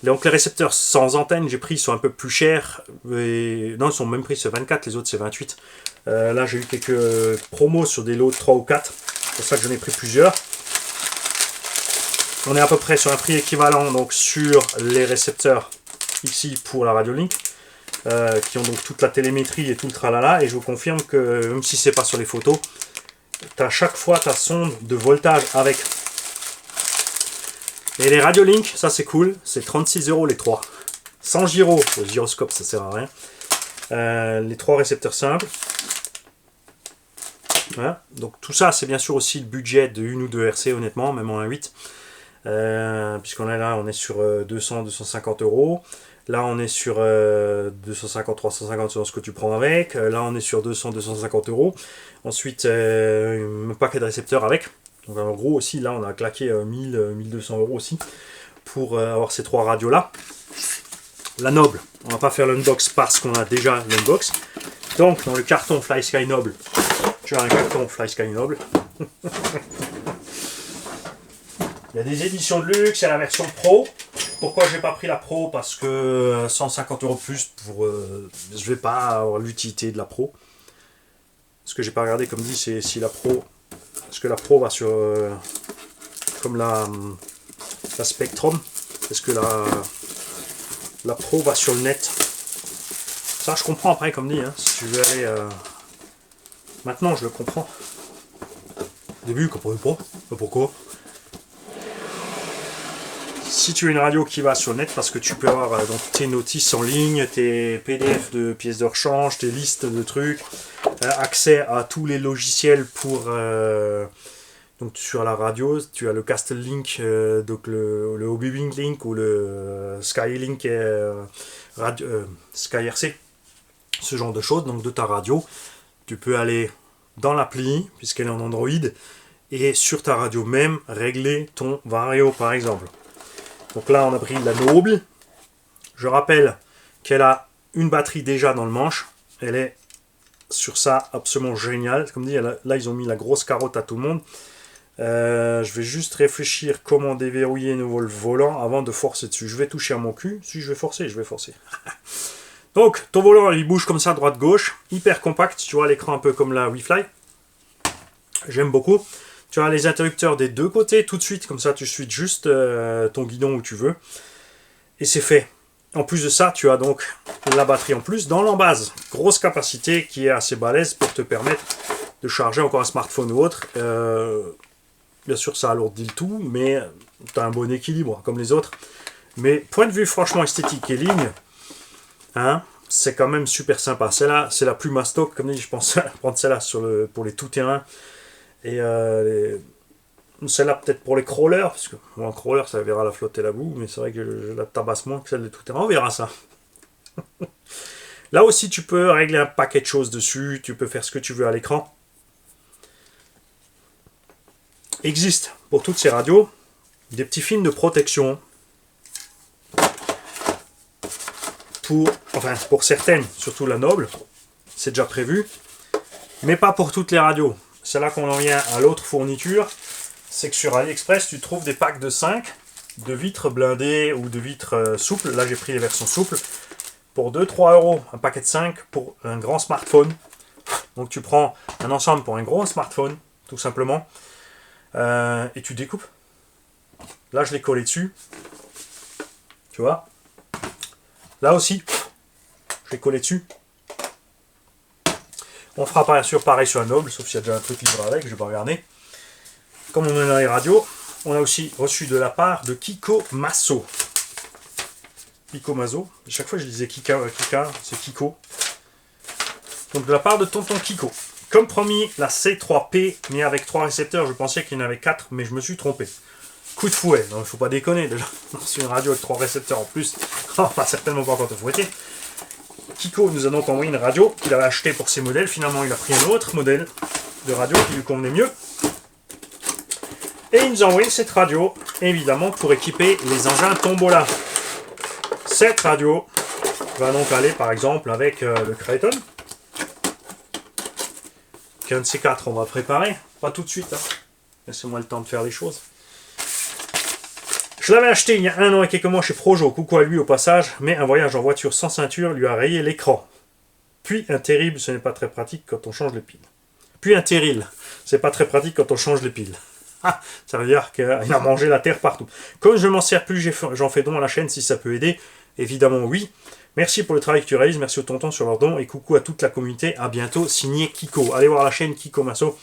Donc les récepteurs sans antenne, j'ai pris, ils sont un peu plus chers. Et... non, ils sont même pris, c'est 24, les autres c'est 28. Là j'ai eu quelques promos sur des lots de 3 ou 4. C'est pour ça que j'en ai pris plusieurs. On est à peu près sur un prix équivalent donc sur les récepteurs ici pour la Radiolink, qui ont donc toute la télémétrie et tout le tralala. Et je vous confirme que même si c'est pas sur les photos, tu as chaque fois ta sonde de voltage avec. Et les Radiolink, ça c'est cool, c'est 36 € les 3. Sans gyro, le gyroscope ça sert à rien. Les 3 récepteurs simples. Voilà. Donc tout ça c'est bien sûr aussi le budget de 1 ou 2 RC honnêtement, même en 1.8. Puisqu'on est là, on est sur 200-250 €. Là, on est sur 250-350 selon ce que tu prends avec. Là, on est sur 200-250 €. Ensuite, un paquet de récepteurs avec. Donc, en gros, aussi, là, on a claqué 1000-1200 € aussi pour avoir ces 3 radios-là. La Noble, on va pas faire l'unbox parce qu'on a déjà l'unbox. Donc, dans le carton FlySky Noble, tu as un carton FlySky Noble. Il y a des éditions de luxe, il y a la version Pro. Pourquoi j'ai pas pris la Pro? Parce que 150 € de plus pour. Je vais pas avoir l'utilité de la Pro. Ce que j'ai pas regardé, comme dit, c'est si la Pro. Est-ce que la Pro va sur. Comme la Spectrum. Est-ce que la Pro va sur le net? Ça, je comprends après, comme dit. Hein, si tu veux aller. Maintenant, je le comprends. Au début, je comprenais pas. Pourquoi? Si tu as une radio qui va sur le net, parce que tu peux avoir donc, tes notices en ligne, tes PDF de pièces de rechange, tes listes de trucs, accès à tous les logiciels pour donc sur la radio, tu as le Castle Link, donc le Hobby Link ou le Skylink Sky RC, ce genre de choses, donc de ta radio. Tu peux aller dans l'appli, puisqu'elle est en Android, et sur ta radio même, régler ton Vario par exemple. Donc là, on a pris la Noble. Je rappelle qu'elle a une batterie déjà dans le manche. Elle est sur ça absolument géniale. Comme dit, là, ils ont mis la grosse carotte à tout le monde. Je vais juste réfléchir comment déverrouiller nouveau le volant avant de forcer dessus. Je vais toucher à mon cul. Si je vais forcer, je vais forcer. Donc, ton volant, il bouge comme ça, droite-gauche. Hyper compact. Tu vois l'écran un peu comme la WeFly. J'aime beaucoup. Tu as les interrupteurs des deux côtés tout de suite, comme ça tu suis juste ton guidon où tu veux. Et c'est fait. En plus de ça, tu as donc la batterie en plus dans l'embase. Grosse capacité qui est assez balèze pour te permettre de charger encore un smartphone ou autre. Bien sûr, ça alourdit le tout, mais tu as un bon équilibre comme les autres. Mais point de vue franchement esthétique et ligne, hein, c'est quand même super sympa. Celle-là, c'est la plus mastoc. Comme dit, je pense prendre celle-là pour les tout-terrains. Et celle-là peut-être pour les crawlers, parce que moi en crawler ça verra la flotte et la boue, mais c'est vrai que je la tabasse moins que celle de tout terrain, on verra ça. Là aussi tu peux régler un paquet de choses dessus, tu peux faire ce que tu veux à l'écran. Existe pour toutes ces radios des petits films de protection pour certaines, surtout la Noble, c'est déjà prévu, mais pas pour toutes les radios. C'est là qu'on en vient à l'autre fourniture, c'est que sur AliExpress, tu trouves des packs de 5 de vitres blindées ou de vitres souples. Là, j'ai pris les versions souples pour 2-3 €, un paquet de 5 pour un grand smartphone. Donc, tu prends un ensemble pour un gros smartphone, tout simplement, et tu découpes. Là, je l'ai collé dessus. tu vois. Là aussi, je l'ai collé dessus. On fera bien sûr pareil sur un Noble, sauf s'il y a déjà un truc libre avec, je vais pas regarder. Comme on est dans les radios, on a aussi reçu de la part de Kiko Maso. Kiko Maso, chaque fois je disais Kika, c'est Kiko. Donc de la part de tonton Kiko. Comme promis, la C3P, mais avec 3 récepteurs, je pensais qu'il y en avait 4, mais je me suis trompé. Coup de fouet, non, il ne faut pas déconner déjà. C'est une radio avec 3 récepteurs en plus, on va certainement pas encore te fouetter. Kiko nous a donc envoyé une radio qu'il avait achetée pour ses modèles. Finalement, il a pris un autre modèle de radio qui lui convenait mieux. Et il nous a envoyé cette radio, évidemment, pour équiper les engins Tombola. Cette radio va donc aller, par exemple, avec le Kraton. Qu'un de ces 4, on va préparer. Pas tout de suite. Hein. Laissez-moi le temps de faire les choses. Je l'avais acheté il y a 1 an et quelques mois chez Projo, coucou à lui au passage, mais un voyage en voiture sans ceinture lui a rayé l'écran. Puis un terrible, ce n'est pas très pratique quand on change les piles. Puis un terrible, c'est pas très pratique quand on change les piles. Ah, ça veut dire qu'il a mangé la terre partout. Comme je ne m'en sers plus, j'en fais don à la chaîne si ça peut aider. Évidemment oui. Merci pour le travail que tu réalises, merci aux tontons sur leurs dons et coucou à toute la communauté. À bientôt, signé Kiko. Allez voir la chaîne Kiko Maso.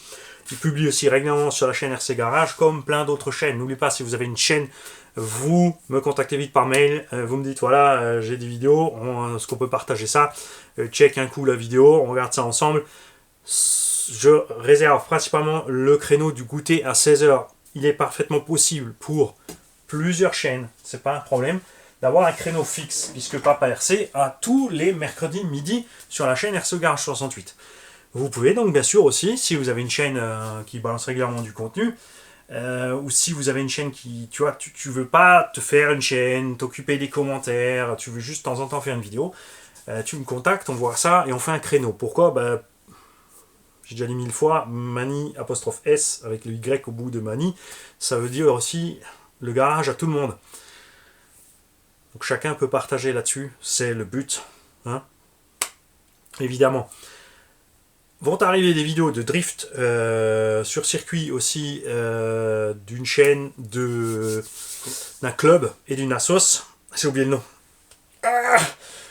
Il publie aussi régulièrement sur la chaîne RC Garage comme plein d'autres chaînes. N'oubliez pas, si vous avez une chaîne, vous me contactez vite par mail. Vous me dites voilà, j'ai des vidéos, est-ce qu'on peut partager ça? Check un coup la vidéo, on regarde ça ensemble. Je réserve principalement le créneau du goûter à 16h. Il est parfaitement possible pour plusieurs chaînes, c'est pas un problème, d'avoir un créneau fixe, puisque Papa RC a tous les mercredis midi sur la chaîne RC Garage 68. Vous pouvez donc bien sûr aussi, si vous avez une chaîne qui balance régulièrement du contenu, ou si vous avez une chaîne qui, tu vois, tu veux pas te faire une chaîne, t'occuper des commentaires, tu veux juste de temps en temps faire une vidéo, tu me contactes, on voit ça et on fait un créneau. Pourquoi? J'ai déjà dit 1000 fois, Mani apostrophe S avec le Y au bout de Mani, ça veut dire aussi le garage à tout le monde. Donc chacun peut partager là-dessus, c'est le but, hein. Évidemment. Vont arriver des vidéos de drift sur circuit aussi d'une chaîne, d'un club et d'une assos. J'ai oublié le nom. Ah,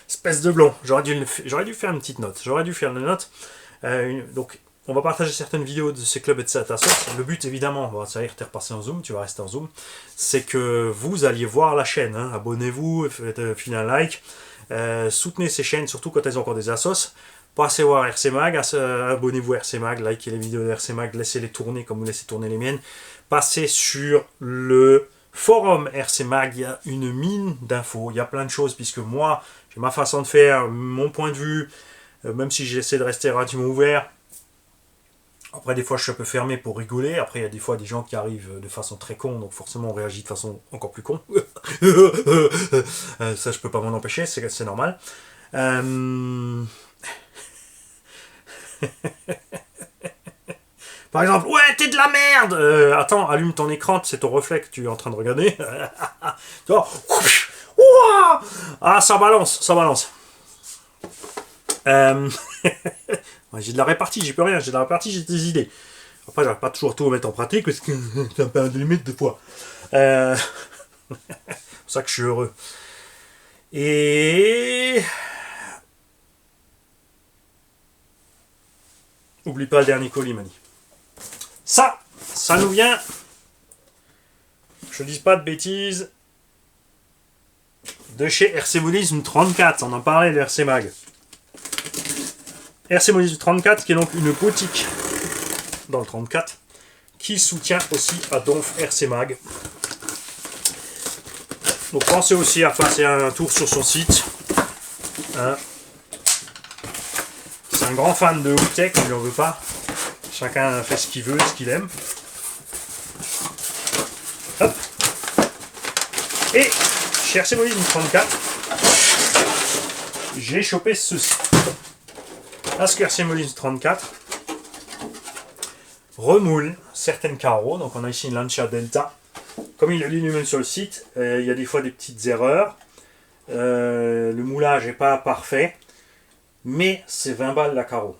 espèce de blond. J'aurais dû faire une petite note. J'aurais dû faire une note. Donc, on va partager certaines vidéos de ces clubs et de cette assos. Le but, évidemment, ça y est, t'es repassé en zoom, tu vas rester en zoom, c'est que vous alliez voir la chaîne. Hein. Abonnez-vous, filez un like. Soutenez ces chaînes, surtout quand elles ont encore des assos. Passez voir RC Mag, abonnez-vous à RC Mag, likez les vidéos de RC Mag, laissez-les tourner comme vous laissez tourner les miennes. Passez sur le forum RC Mag, il y a une mine d'infos, il y a plein de choses, puisque moi, j'ai ma façon de faire, mon point de vue, même si j'essaie de rester relativement ouvert. Après, des fois, je suis un peu fermé pour rigoler. Après, il y a des fois des gens qui arrivent de façon très con, donc forcément, on réagit de façon encore plus con. Ça, je peux pas m'en empêcher, c'est normal. Par exemple, ouais, t'es de la merde. Attends, allume ton écran, c'est ton reflet que tu es en train de regarder. Tu vois, ah, ça balance, ça balance. J'ai de la répartie, j'y peux rien, j'ai de la répartie, j'ai des idées. Après, j'arrive pas toujours tout à mettre en pratique parce que c'est un peu un limite de fois. C'est pour ça que je suis heureux. Et oublie pas le dernier colis, Mani. Ça nous vient. Je dis pas de bêtises. De chez RC Monisme 34, on en parlait de RC Mag. RC Monisme 34, qui est donc une boutique dans le 34, qui soutient aussi à Donf RC Mag. Donc pensez aussi à passer un tour sur son site. Hein. C'est un grand fan de Hooptech, on ne lui en veut pas. Chacun fait ce qu'il veut, ce qu'il aime. Hop. Et chez RC Monisme 34, j'ai chopé ceci. Parce que RC Monisme 34 remoule certaines carreaux. Donc on a ici une Lancia Delta. Comme il le dit lui-même sur le site, il y a des fois des petites erreurs. Le moulage n'est pas parfait. Mais c'est 20 balles la carreau.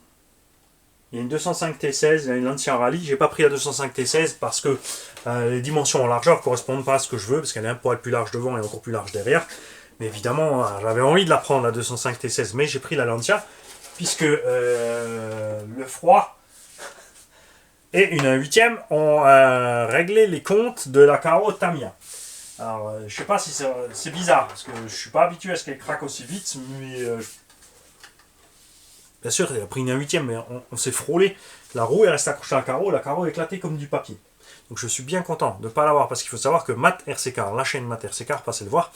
Il y a une 205 T16, il y a une Lancia Rally. J'ai pas pris la 205 T16 parce que Les dimensions en largeur ne correspondent pas à ce que je veux, parce qu'elle est un poil plus large devant et encore plus large derrière. Mais évidemment, j'avais envie de la prendre, la 205 T16, mais j'ai pris la Lancia, puisque le froid et une 1/8 ont réglé les comptes de la Karo Tamiya. Alors, je sais pas si c'est bizarre, parce que je suis pas habitué à ce qu'elle craque aussi vite, mais bien sûr, elle a pris une 1/8, mais on s'est frôlé. La roue est restée accrochée à la Karo est éclatée comme du papier. Donc je suis bien content de ne pas l'avoir, parce qu'il faut savoir que Matt RC Car, la chaîne Matt RC Car, passez le voir,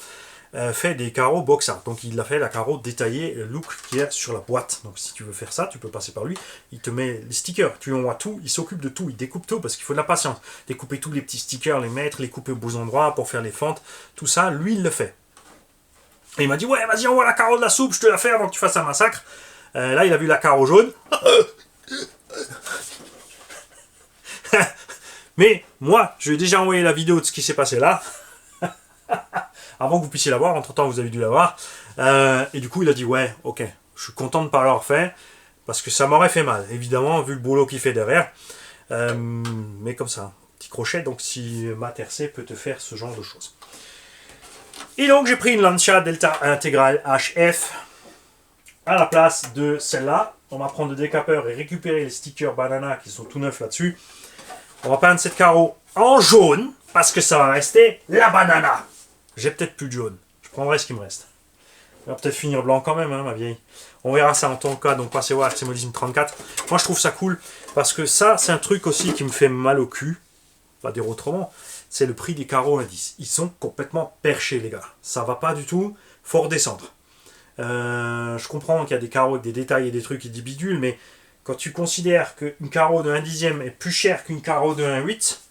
fait des carreaux box art. Donc il a fait la carreau détaillée, look qui est sur la boîte. Donc si tu veux faire ça, tu peux passer par lui. Il te met les stickers, tu envoies tout, il s'occupe de tout, il découpe tout parce qu'il faut de la patience. Découper tous les petits stickers, les mettre, les couper aux beaux endroits pour faire les fentes, tout ça, lui il le fait. Et il m'a dit ouais vas-y envoie la carreau de la soupe, je te la fais avant que tu fasses un massacre. Là il a vu la carreau jaune. Mais moi je lui ai déjà envoyé la vidéo de ce qui s'est passé là. Avant que vous puissiez la voir, entre temps vous avez dû la voir. Et du coup il a dit ouais, ok, je suis content de ne pas l'avoir fait, parce que ça m'aurait fait mal, évidemment, vu le boulot qu'il fait derrière. Mais comme ça, petit crochet, donc si Matt RC peut te faire ce genre de choses. Et donc j'ai pris une Lancia Delta Intégrale HF à la place de celle-là. On va prendre le décapeur et récupérer les stickers banana qui sont tout neufs là-dessus. On va peindre cette carreau en jaune, parce que ça va rester la banana. J'ai peut-être plus de jaune. Je prendrai ce qui me reste. On va peut-être finir blanc quand même, hein, ma vieille. On verra ça en ton cas. Donc passez voir RC Modisme 34. Moi je trouve ça cool. Parce que ça, c'est un truc aussi qui me fait mal au cul. Pas dire autrement. C'est le prix des carreaux indices. Ils sont complètement perchés, les gars. Ça va pas du tout. Faut redescendre. Je comprends qu'il y a des carreaux avec des détails et des trucs et des bidules. Mais quand tu considères qu'une carreau de 1/10 est plus chère qu'une carreau de 1/8,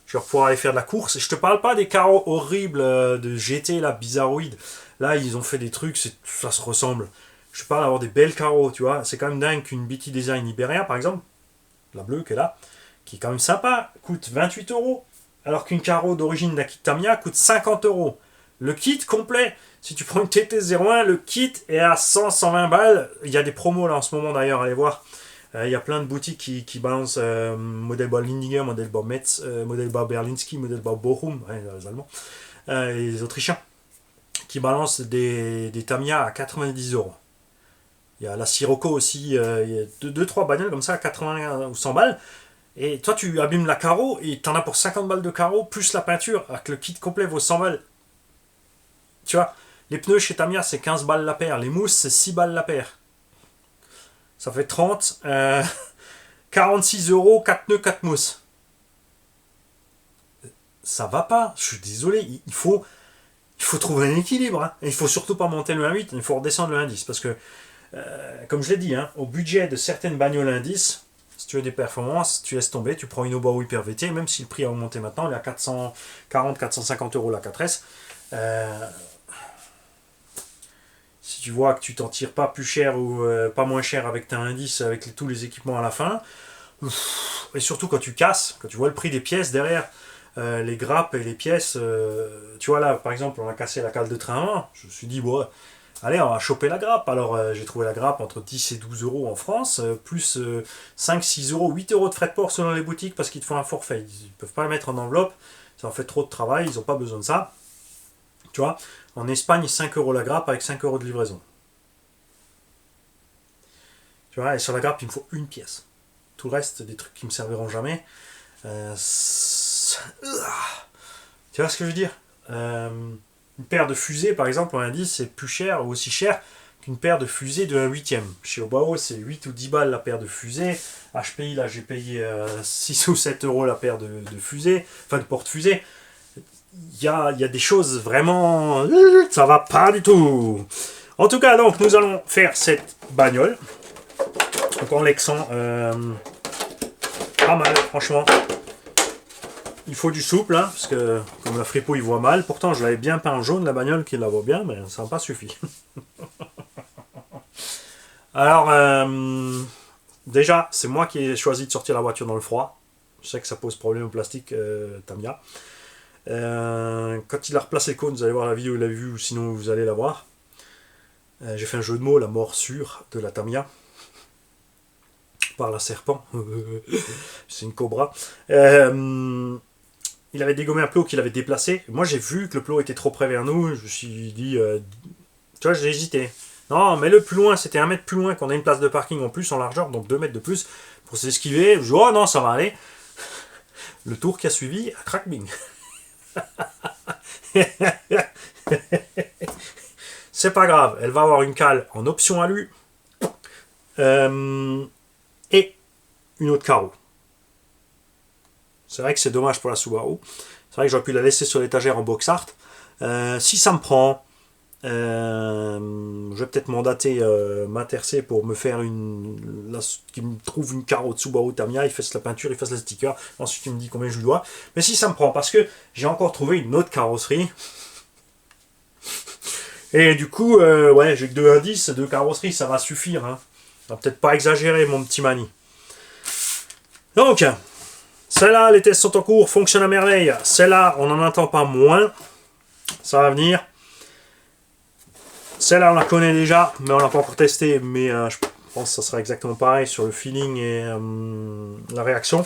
je vais pouvoir aller faire de la course. Et je te parle pas des carreaux horribles de GT, là, bizarroïdes. Là, ils ont fait des trucs, ça se ressemble. Je te parle d'avoir des belles carreaux, tu vois. C'est quand même dingue qu'une BT Design Iberia, par exemple, la bleue qui est là, qui est quand même sympa, coûte 28 €, alors qu'une carreau d'origine d'Akit Tamiya coûte 50 €. Le kit complet, si tu prends une TT01, le kit est à 100-120 balles. Il y a des promos là en ce moment d'ailleurs, allez voir. Il y a plein de boutiques qui balancent modèle bas Lindinger, modèle bas Metz, modèle bas Berlinski, modèle bas Bochum, les Allemands, et les Autrichiens, qui balancent des Tamiya à 90 €. Il y a la Sirocco aussi, il y a 2-3 bagnoles comme ça à 80 ou 100 balles. Et toi tu abîmes la carreau et t'en as pour 50 balles de carreau plus la peinture, alors que le kit complet vaut 100 balles. Tu vois, les pneus chez Tamiya c'est 15 balles la paire, les mousses c'est 6 balles la paire. Ça fait 30, 46 €, 4 pneus, 4 mousses. Ça va pas, je suis désolé, il faut trouver un équilibre. Hein. Et il faut surtout pas monter le 1.8, il faut redescendre le 1.10. Parce que, comme je l'ai dit, hein, au budget de certaines bagnoles 1.10, si tu veux des performances, tu laisses tomber, tu prends une Obaru Hyper VT, même si le prix a augmenté maintenant, il est à 440-450 € la 4S. Si tu vois que tu t'en tires pas plus cher ou pas moins cher avec ta indice, avec tous les équipements à la fin, et surtout quand tu casses, quand tu vois le prix des pièces derrière, les grappes et les pièces, tu vois là par exemple on a cassé la cale de train avant, je me suis dit bon allez on va choper la grappe, alors j'ai trouvé la grappe entre 10 et 12 € en France, plus 5, 6 €, 8 € de frais de port selon les boutiques parce qu'ils te font un forfait, ils ne peuvent pas le mettre en enveloppe, ça en fait trop de travail, ils n'ont pas besoin de ça, tu vois. En Espagne, 5 € la grappe avec 5 € de livraison. Tu vois, et sur la grappe, il me faut une pièce. Tout le reste, des trucs qui me serviront jamais. Tu vois ce que je veux dire, une paire de fusées, par exemple, en indice, c'est plus cher ou aussi cher qu'une paire de fusées de 1/8. Chez Obao, c'est 8 ou 10 balles la paire de fusées. HPI, là, j'ai payé 6 ou 7 € la paire de fusées, enfin de porte-fusées. Il y a des choses vraiment... Ça va pas du tout. En tout cas, donc, nous allons faire cette bagnole. Donc en Lexan, pas mal, franchement. Il faut du souple, hein, parce que comme la fripo, il voit mal. Pourtant, je l'avais bien peint en jaune, la bagnole, qui la voit bien, mais ça n'a pas suffi. Alors, déjà, c'est moi qui ai choisi de sortir la voiture dans le froid. Je sais que ça pose problème au plastique, Tamiya. Quand il a replacé le cône, vous allez voir la vidéo, il l'a vu, ou sinon vous allez la voir. J'ai fait un jeu de mots, la morsure de la Tamiya. Par la serpent. C'est une cobra. il avait dégommé un plot qu'il avait déplacé. Moi, j'ai vu que le plot était trop près vers nous. Je me suis dit, tu vois, j'ai hésité. Non, mais le plus loin, c'était 1 mètre plus loin, qu'on a une place de parking en plus en largeur, donc 2 mètres de plus pour s'esquiver. Je me dis, oh non, ça va aller. Le tour qui a suivi, crac bing. C'est pas grave, elle va avoir une cale en option alu et une autre carreau. C'est vrai que c'est dommage pour la Subaru. C'est vrai que j'aurais pu la laisser sur l'étagère en box art. Si ça me prend, je vais peut-être mandater Matercé pour me faire qui me trouve une carreau de Subaru Tamiya, il fasse la peinture, il fasse le sticker, ensuite il me dit combien je lui dois. Mais si ça me prend, parce que j'ai encore trouvé une autre carrosserie. Et du coup, ouais, j'ai que 2 indices, 2 carrosseries, ça va suffire. Hein. On va peut-être pas exagérer, mon petit Mani. Donc, celle-là, les tests sont en cours, fonctionne à merveille. Celle-là, on n'en entend pas moins. Ça va venir. Celle-là, on la connaît déjà, mais on l'a pas encore testé. Mais je pense que ça sera exactement pareil sur le feeling et la réaction.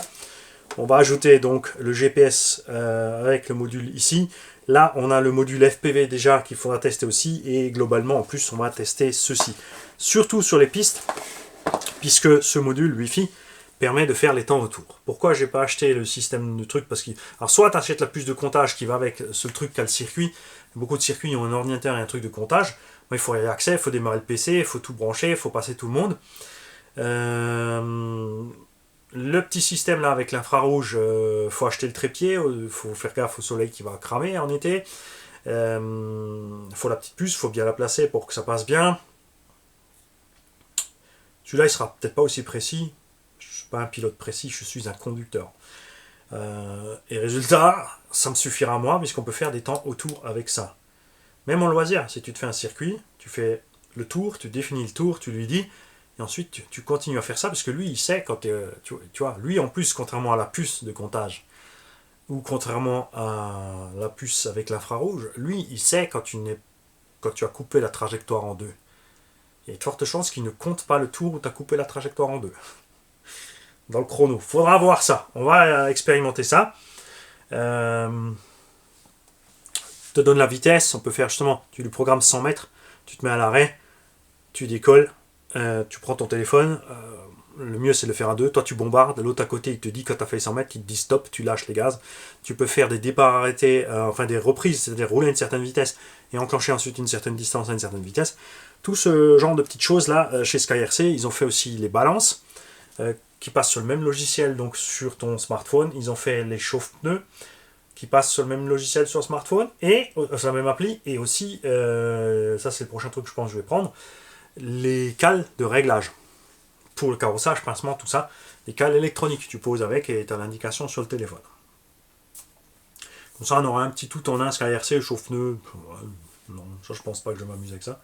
On va ajouter donc le GPS avec le module ici. Là, on a le module FPV déjà qu'il faudra tester aussi. Et globalement, en plus, on va tester ceci. Surtout sur les pistes, puisque ce module Wi-Fi permet de faire les temps retour. Pourquoi j'ai pas acheté le système de truc? Parce que, alors soit tu achètes la puce de comptage qui va avec ce truc qui a le circuit. Beaucoup de circuits ont un ordinateur et un truc de comptage. Moi, il faut y avoir accès, il faut démarrer le PC, il faut tout brancher, il faut passer tout le monde. Le petit système là avec l'infrarouge, faut acheter le trépied, faut faire gaffe au soleil qui va cramer en été. Faut la petite puce, faut bien la placer pour que ça passe bien. Celui-là, il sera peut-être pas aussi précis. Je suis pas un pilote précis, je suis un conducteur. Et résultat, ça me suffira à moi, puisqu'on peut faire des temps autour avec ça. Même en loisir, si tu te fais un circuit, tu fais le tour, tu définis le tour, tu lui dis, et ensuite tu continues à faire ça, parce que lui, il sait, quand tu vois, lui en plus, contrairement à la puce de comptage, ou contrairement à la puce avec l'infrarouge, lui, il sait quand tu as coupé la trajectoire en deux. Il y a de fortes chances qu'il ne compte pas le tour où tu as coupé la trajectoire en deux. Dans le chrono. Faudra voir ça. On va expérimenter ça. Te donne la vitesse. On peut faire justement, tu lui programmes 100 mètres, tu te mets à l'arrêt, tu décolles, tu prends ton téléphone. Le mieux c'est de le faire à deux. Toi tu bombardes. L'autre à côté il te dit quand tu as fait 100 mètres, il te dit stop, tu lâches les gaz. Tu peux faire des départs arrêtés, enfin des reprises, c'est-à-dire rouler à une certaine vitesse et enclencher ensuite une certaine distance à une certaine vitesse. Tout ce genre de petites choses là, chez SkyRC, ils ont fait aussi les balances qui passent sur le même logiciel, donc sur ton smartphone. Ils ont fait les chauffe-pneus qui passent sur le même logiciel sur le smartphone et sur la même appli. Et aussi, ça c'est le prochain truc que je pense que je vais prendre, les cales de réglage. Pour le carrossage, pincement, tout ça. Les cales électroniques, tu poses avec et tu as l'indication sur le téléphone. Comme ça, on aura un petit tout en un SkyRC, chauffe-pneu. Non, ça je pense pas que je m'amuse avec ça.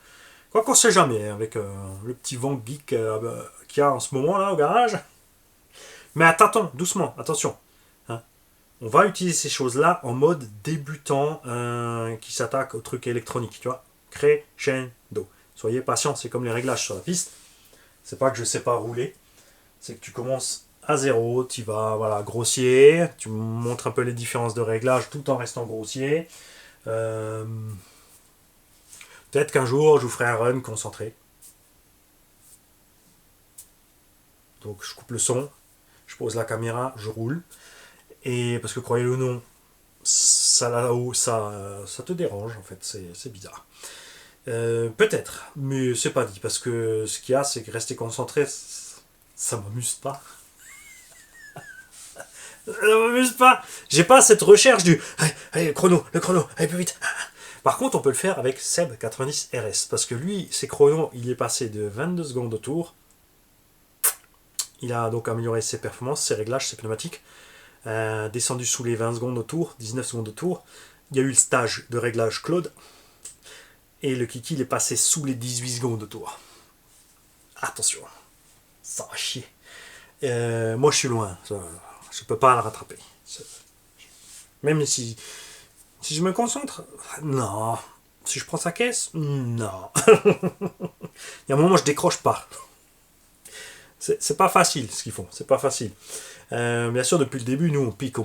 Quoi qu'on sait jamais, avec le petit vent geek qu'il y a en ce moment là au garage. Mais attends, doucement, attention. Hein. On va utiliser ces choses-là en mode débutant qui s'attaque au truc électronique, tu vois. Crescendo. Soyez patient, c'est comme les réglages sur la piste. C'est pas que je sais pas rouler, c'est que tu commences à zéro, tu vas voilà, grossier, tu montres un peu les différences de réglage tout en restant grossier. Peut-être qu'un jour je vous ferai un run concentré. Donc je coupe le son, je pose la caméra, je roule. Et parce que croyez-le ou non, ça là-haut, ça te dérange en fait, c'est bizarre. Peut-être, mais c'est pas dit, parce que ce qu'il y a, c'est que rester concentré, ça m'amuse pas. Ça m'amuse pas. J'ai pas cette recherche du allez, le chrono, allez plus vite. Par contre, on peut le faire avec Seb 90 RS, parce que lui, ses chronos, il est passé de 22 secondes au tour. Il a donc amélioré ses performances, ses réglages, ses pneumatiques. Descendu sous les 20 secondes au tour, 19 secondes au tour. Il y a eu le stage de réglage Claude. Et le kiki, il est passé sous les 18 secondes au tour. Attention, ça va chier. Moi, je suis loin. Je peux pas le rattraper. Même si je me concentre, non. Si je prends sa caisse, non. Il y a un moment, je décroche pas. C'est pas facile ce qu'ils font. C'est pas facile. Bien sûr, depuis le début, nous, on pique.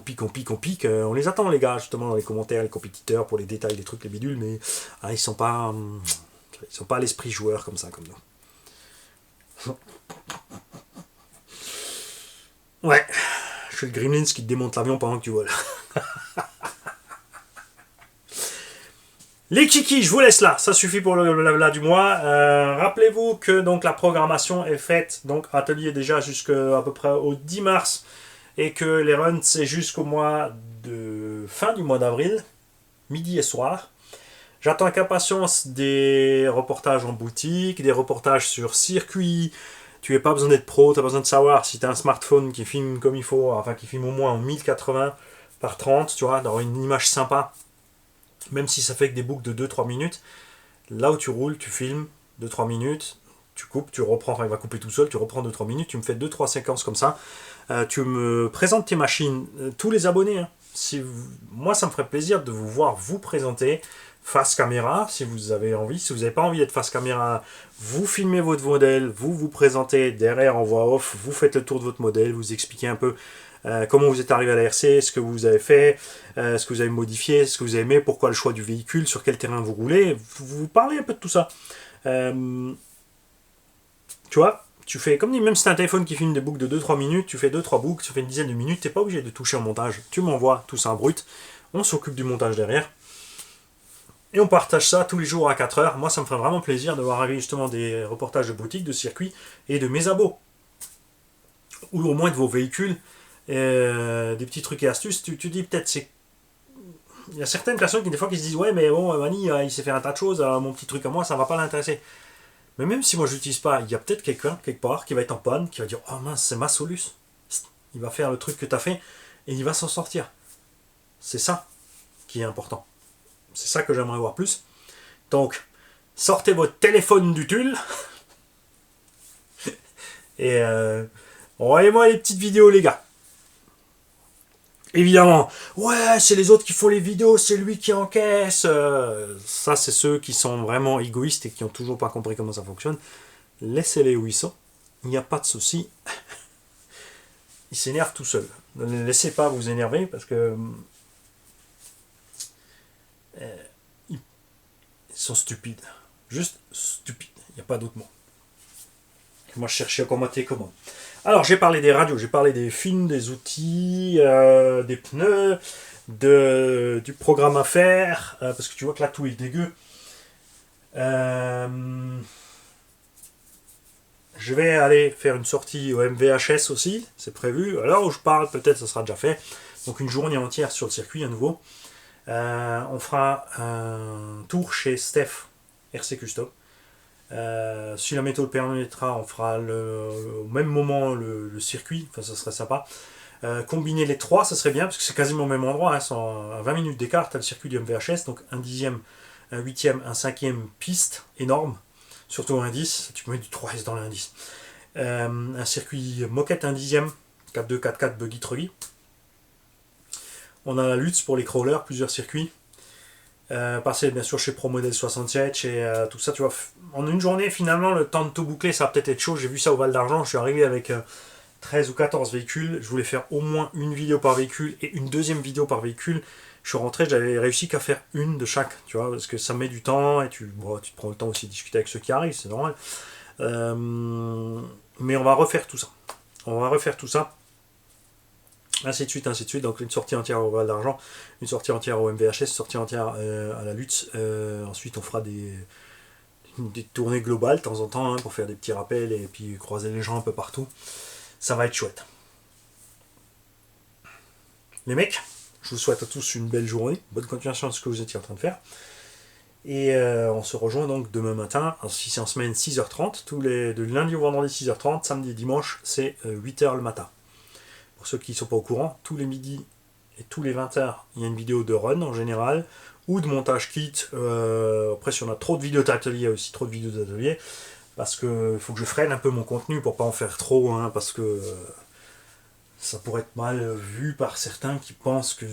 On les attend, les gars, justement, dans les commentaires, les compétiteurs, pour les détails, les trucs, les bidules, mais ils sont pas à l'esprit joueur comme ça, comme nous. Ouais, je suis le Gremlins qui te démonte l'avion pendant que tu voles. Les kikis, je vous laisse là, ça suffit pour le blabla du mois. Rappelez-vous que donc la programmation est faite, donc atelier déjà jusqu'à peu près au 10 mars, et que les runs c'est jusqu'au mois de fin du mois d'avril, midi et soir. J'attends avec impatience des reportages en boutique, des reportages sur circuit. Tu n'as pas besoin d'être pro, tu as besoin de savoir si tu as un smartphone qui filme comme il faut, enfin qui filme au moins en 1080 par 30, tu vois, d'avoir une image sympa. Même si ça fait que des boucles de 2-3 minutes, là où tu roules, tu filmes 2-3 minutes, tu coupes, tu reprends, enfin il va couper tout seul, tu reprends 2-3 minutes, tu me fais 2-3 séquences comme ça. Tu me présentes tes machines, tous les abonnés. Hein. Moi, ça me ferait plaisir de vous voir vous présenter face caméra, si vous avez envie. Si vous n'avez pas envie d'être face caméra, vous filmez votre modèle, vous présentez derrière en voix off, vous faites le tour de votre modèle, vous expliquez un peu comment vous êtes arrivé à la RC, ce que vous avez fait, ce que vous avez modifié, ce que vous avez aimé, pourquoi le choix du véhicule, sur quel terrain vous roulez. Vous parlez un peu de tout ça. Tu vois, tu fais comme dit, même si c'est un téléphone qui filme des boucles de 2-3 minutes, tu fais 2-3 boucles, tu fais une dizaine de minutes, t'es pas obligé de toucher en montage. Tu m'envoies tout ça en brut, on s'occupe du montage derrière. Et on partage ça tous les jours à 4 heures. Moi, ça me ferait vraiment plaisir de voir arriver justement des reportages de boutiques, de circuits et de mes abos. Ou au moins de vos véhicules. Des petits trucs et astuces. Tu dis peut-être, il y a certaines personnes qui des fois qui se disent ouais mais bon Mani il s'est fait un tas de choses, mon petit truc à moi ça va pas l'intéresser. Mais même si moi je l'utilise pas, il y a peut-être quelqu'un quelque part qui va être en panne, qui va dire oh mince c'est ma Solus. Il va faire le truc que tu as fait et il va s'en sortir. C'est ça qui est important. C'est ça que j'aimerais voir plus. Donc sortez votre téléphone du tulle et envoyez-moi les petites vidéos les gars. Évidemment, ouais, c'est les autres qui font les vidéos, c'est lui qui encaisse. Ça, c'est ceux qui sont vraiment égoïstes et qui n'ont toujours pas compris comment ça fonctionne. Laissez-les où ils sont. Il n'y a pas de souci. Ils s'énervent tout seuls. Ne les laissez pas vous énerver parce que ils sont stupides. Juste stupides. Il n'y a pas d'autre mot. Moi, je cherchais à commenter comment. Alors, j'ai parlé des radios, j'ai parlé des films, des outils, des pneus, du programme à faire, parce que tu vois que là, tout est dégueu. Je vais aller faire une sortie au MVHS aussi, c'est prévu. Alors où je parle, peut-être ça sera déjà fait. Donc une journée entière sur le circuit à nouveau. On fera un tour chez Steph, RC Custom. Si la météo le permettra, on fera au même moment le circuit, enfin ça serait sympa. Combiner les trois, ça serait bien, parce que c'est quasiment au même endroit, hein, à 20 minutes d'écart, tu as le circuit du MVHS, donc un dixième, un huitième, un cinquième piste, énorme, surtout un 10, tu peux mettre du 3S dans l'indice. Un circuit moquette, un dixième, 4-2, 4-4, buggy truggy. On a la Lutz pour les crawlers, plusieurs circuits. Passer bien sûr chez ProModel 67, chez tout ça, tu vois. En une journée, finalement, le temps de tout boucler, ça va peut-être être chaud. J'ai vu ça au Val d'Argent, je suis arrivé avec 13 ou 14 véhicules. Je voulais faire au moins une vidéo par véhicule et une deuxième vidéo par véhicule. Je suis rentré, j'avais réussi qu'à faire une de chaque, tu vois, parce que ça met du temps et tu te prends le temps aussi de discuter avec ceux qui arrivent, c'est normal. Mais on va refaire tout ça. On va refaire tout ça. Ainsi de suite, ainsi de suite. Donc une sortie entière au Val d'Argent, une sortie entière au MVHS, une sortie entière à la Lutz. Ensuite, on fera des tournées globales de temps en temps, hein, pour faire des petits rappels et puis croiser les gens un peu partout. Ça va être chouette. Les mecs, je vous souhaite à tous une belle journée, bonne continuation de ce que vous étiez en train de faire. Et on se rejoint donc demain matin, si c'est en semaine 6h30, de lundi au vendredi 6h30, samedi et dimanche c'est 8h le matin. Pour ceux qui ne sont pas au courant, tous les midis et tous les 20h, il y a une vidéo de run en général, ou de montage kit. Après, si on a trop de vidéos d'atelier, aussi trop de vidéos d'atelier, parce qu'il faut que je freine un peu mon contenu pour pas en faire trop, hein, parce que ça pourrait être mal vu par certains qui pensent que...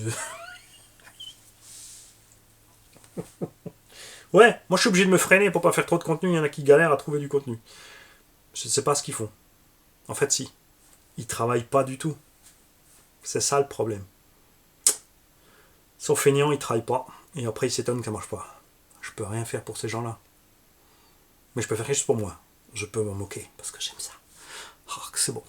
Ouais, moi je suis obligé de me freiner pour pas faire trop de contenu, il y en a qui galèrent à trouver du contenu. Je ne sais pas ce qu'ils font. En fait, si. Ils travaillent pas du tout. C'est ça le problème. Ils sont feignants, ils travaillent pas. Et après, ils s'étonnent que ça marche pas. Je peux rien faire pour ces gens-là. Mais je peux faire quelque chose pour moi. Je peux m'en moquer parce que j'aime ça. Oh, que c'est bon.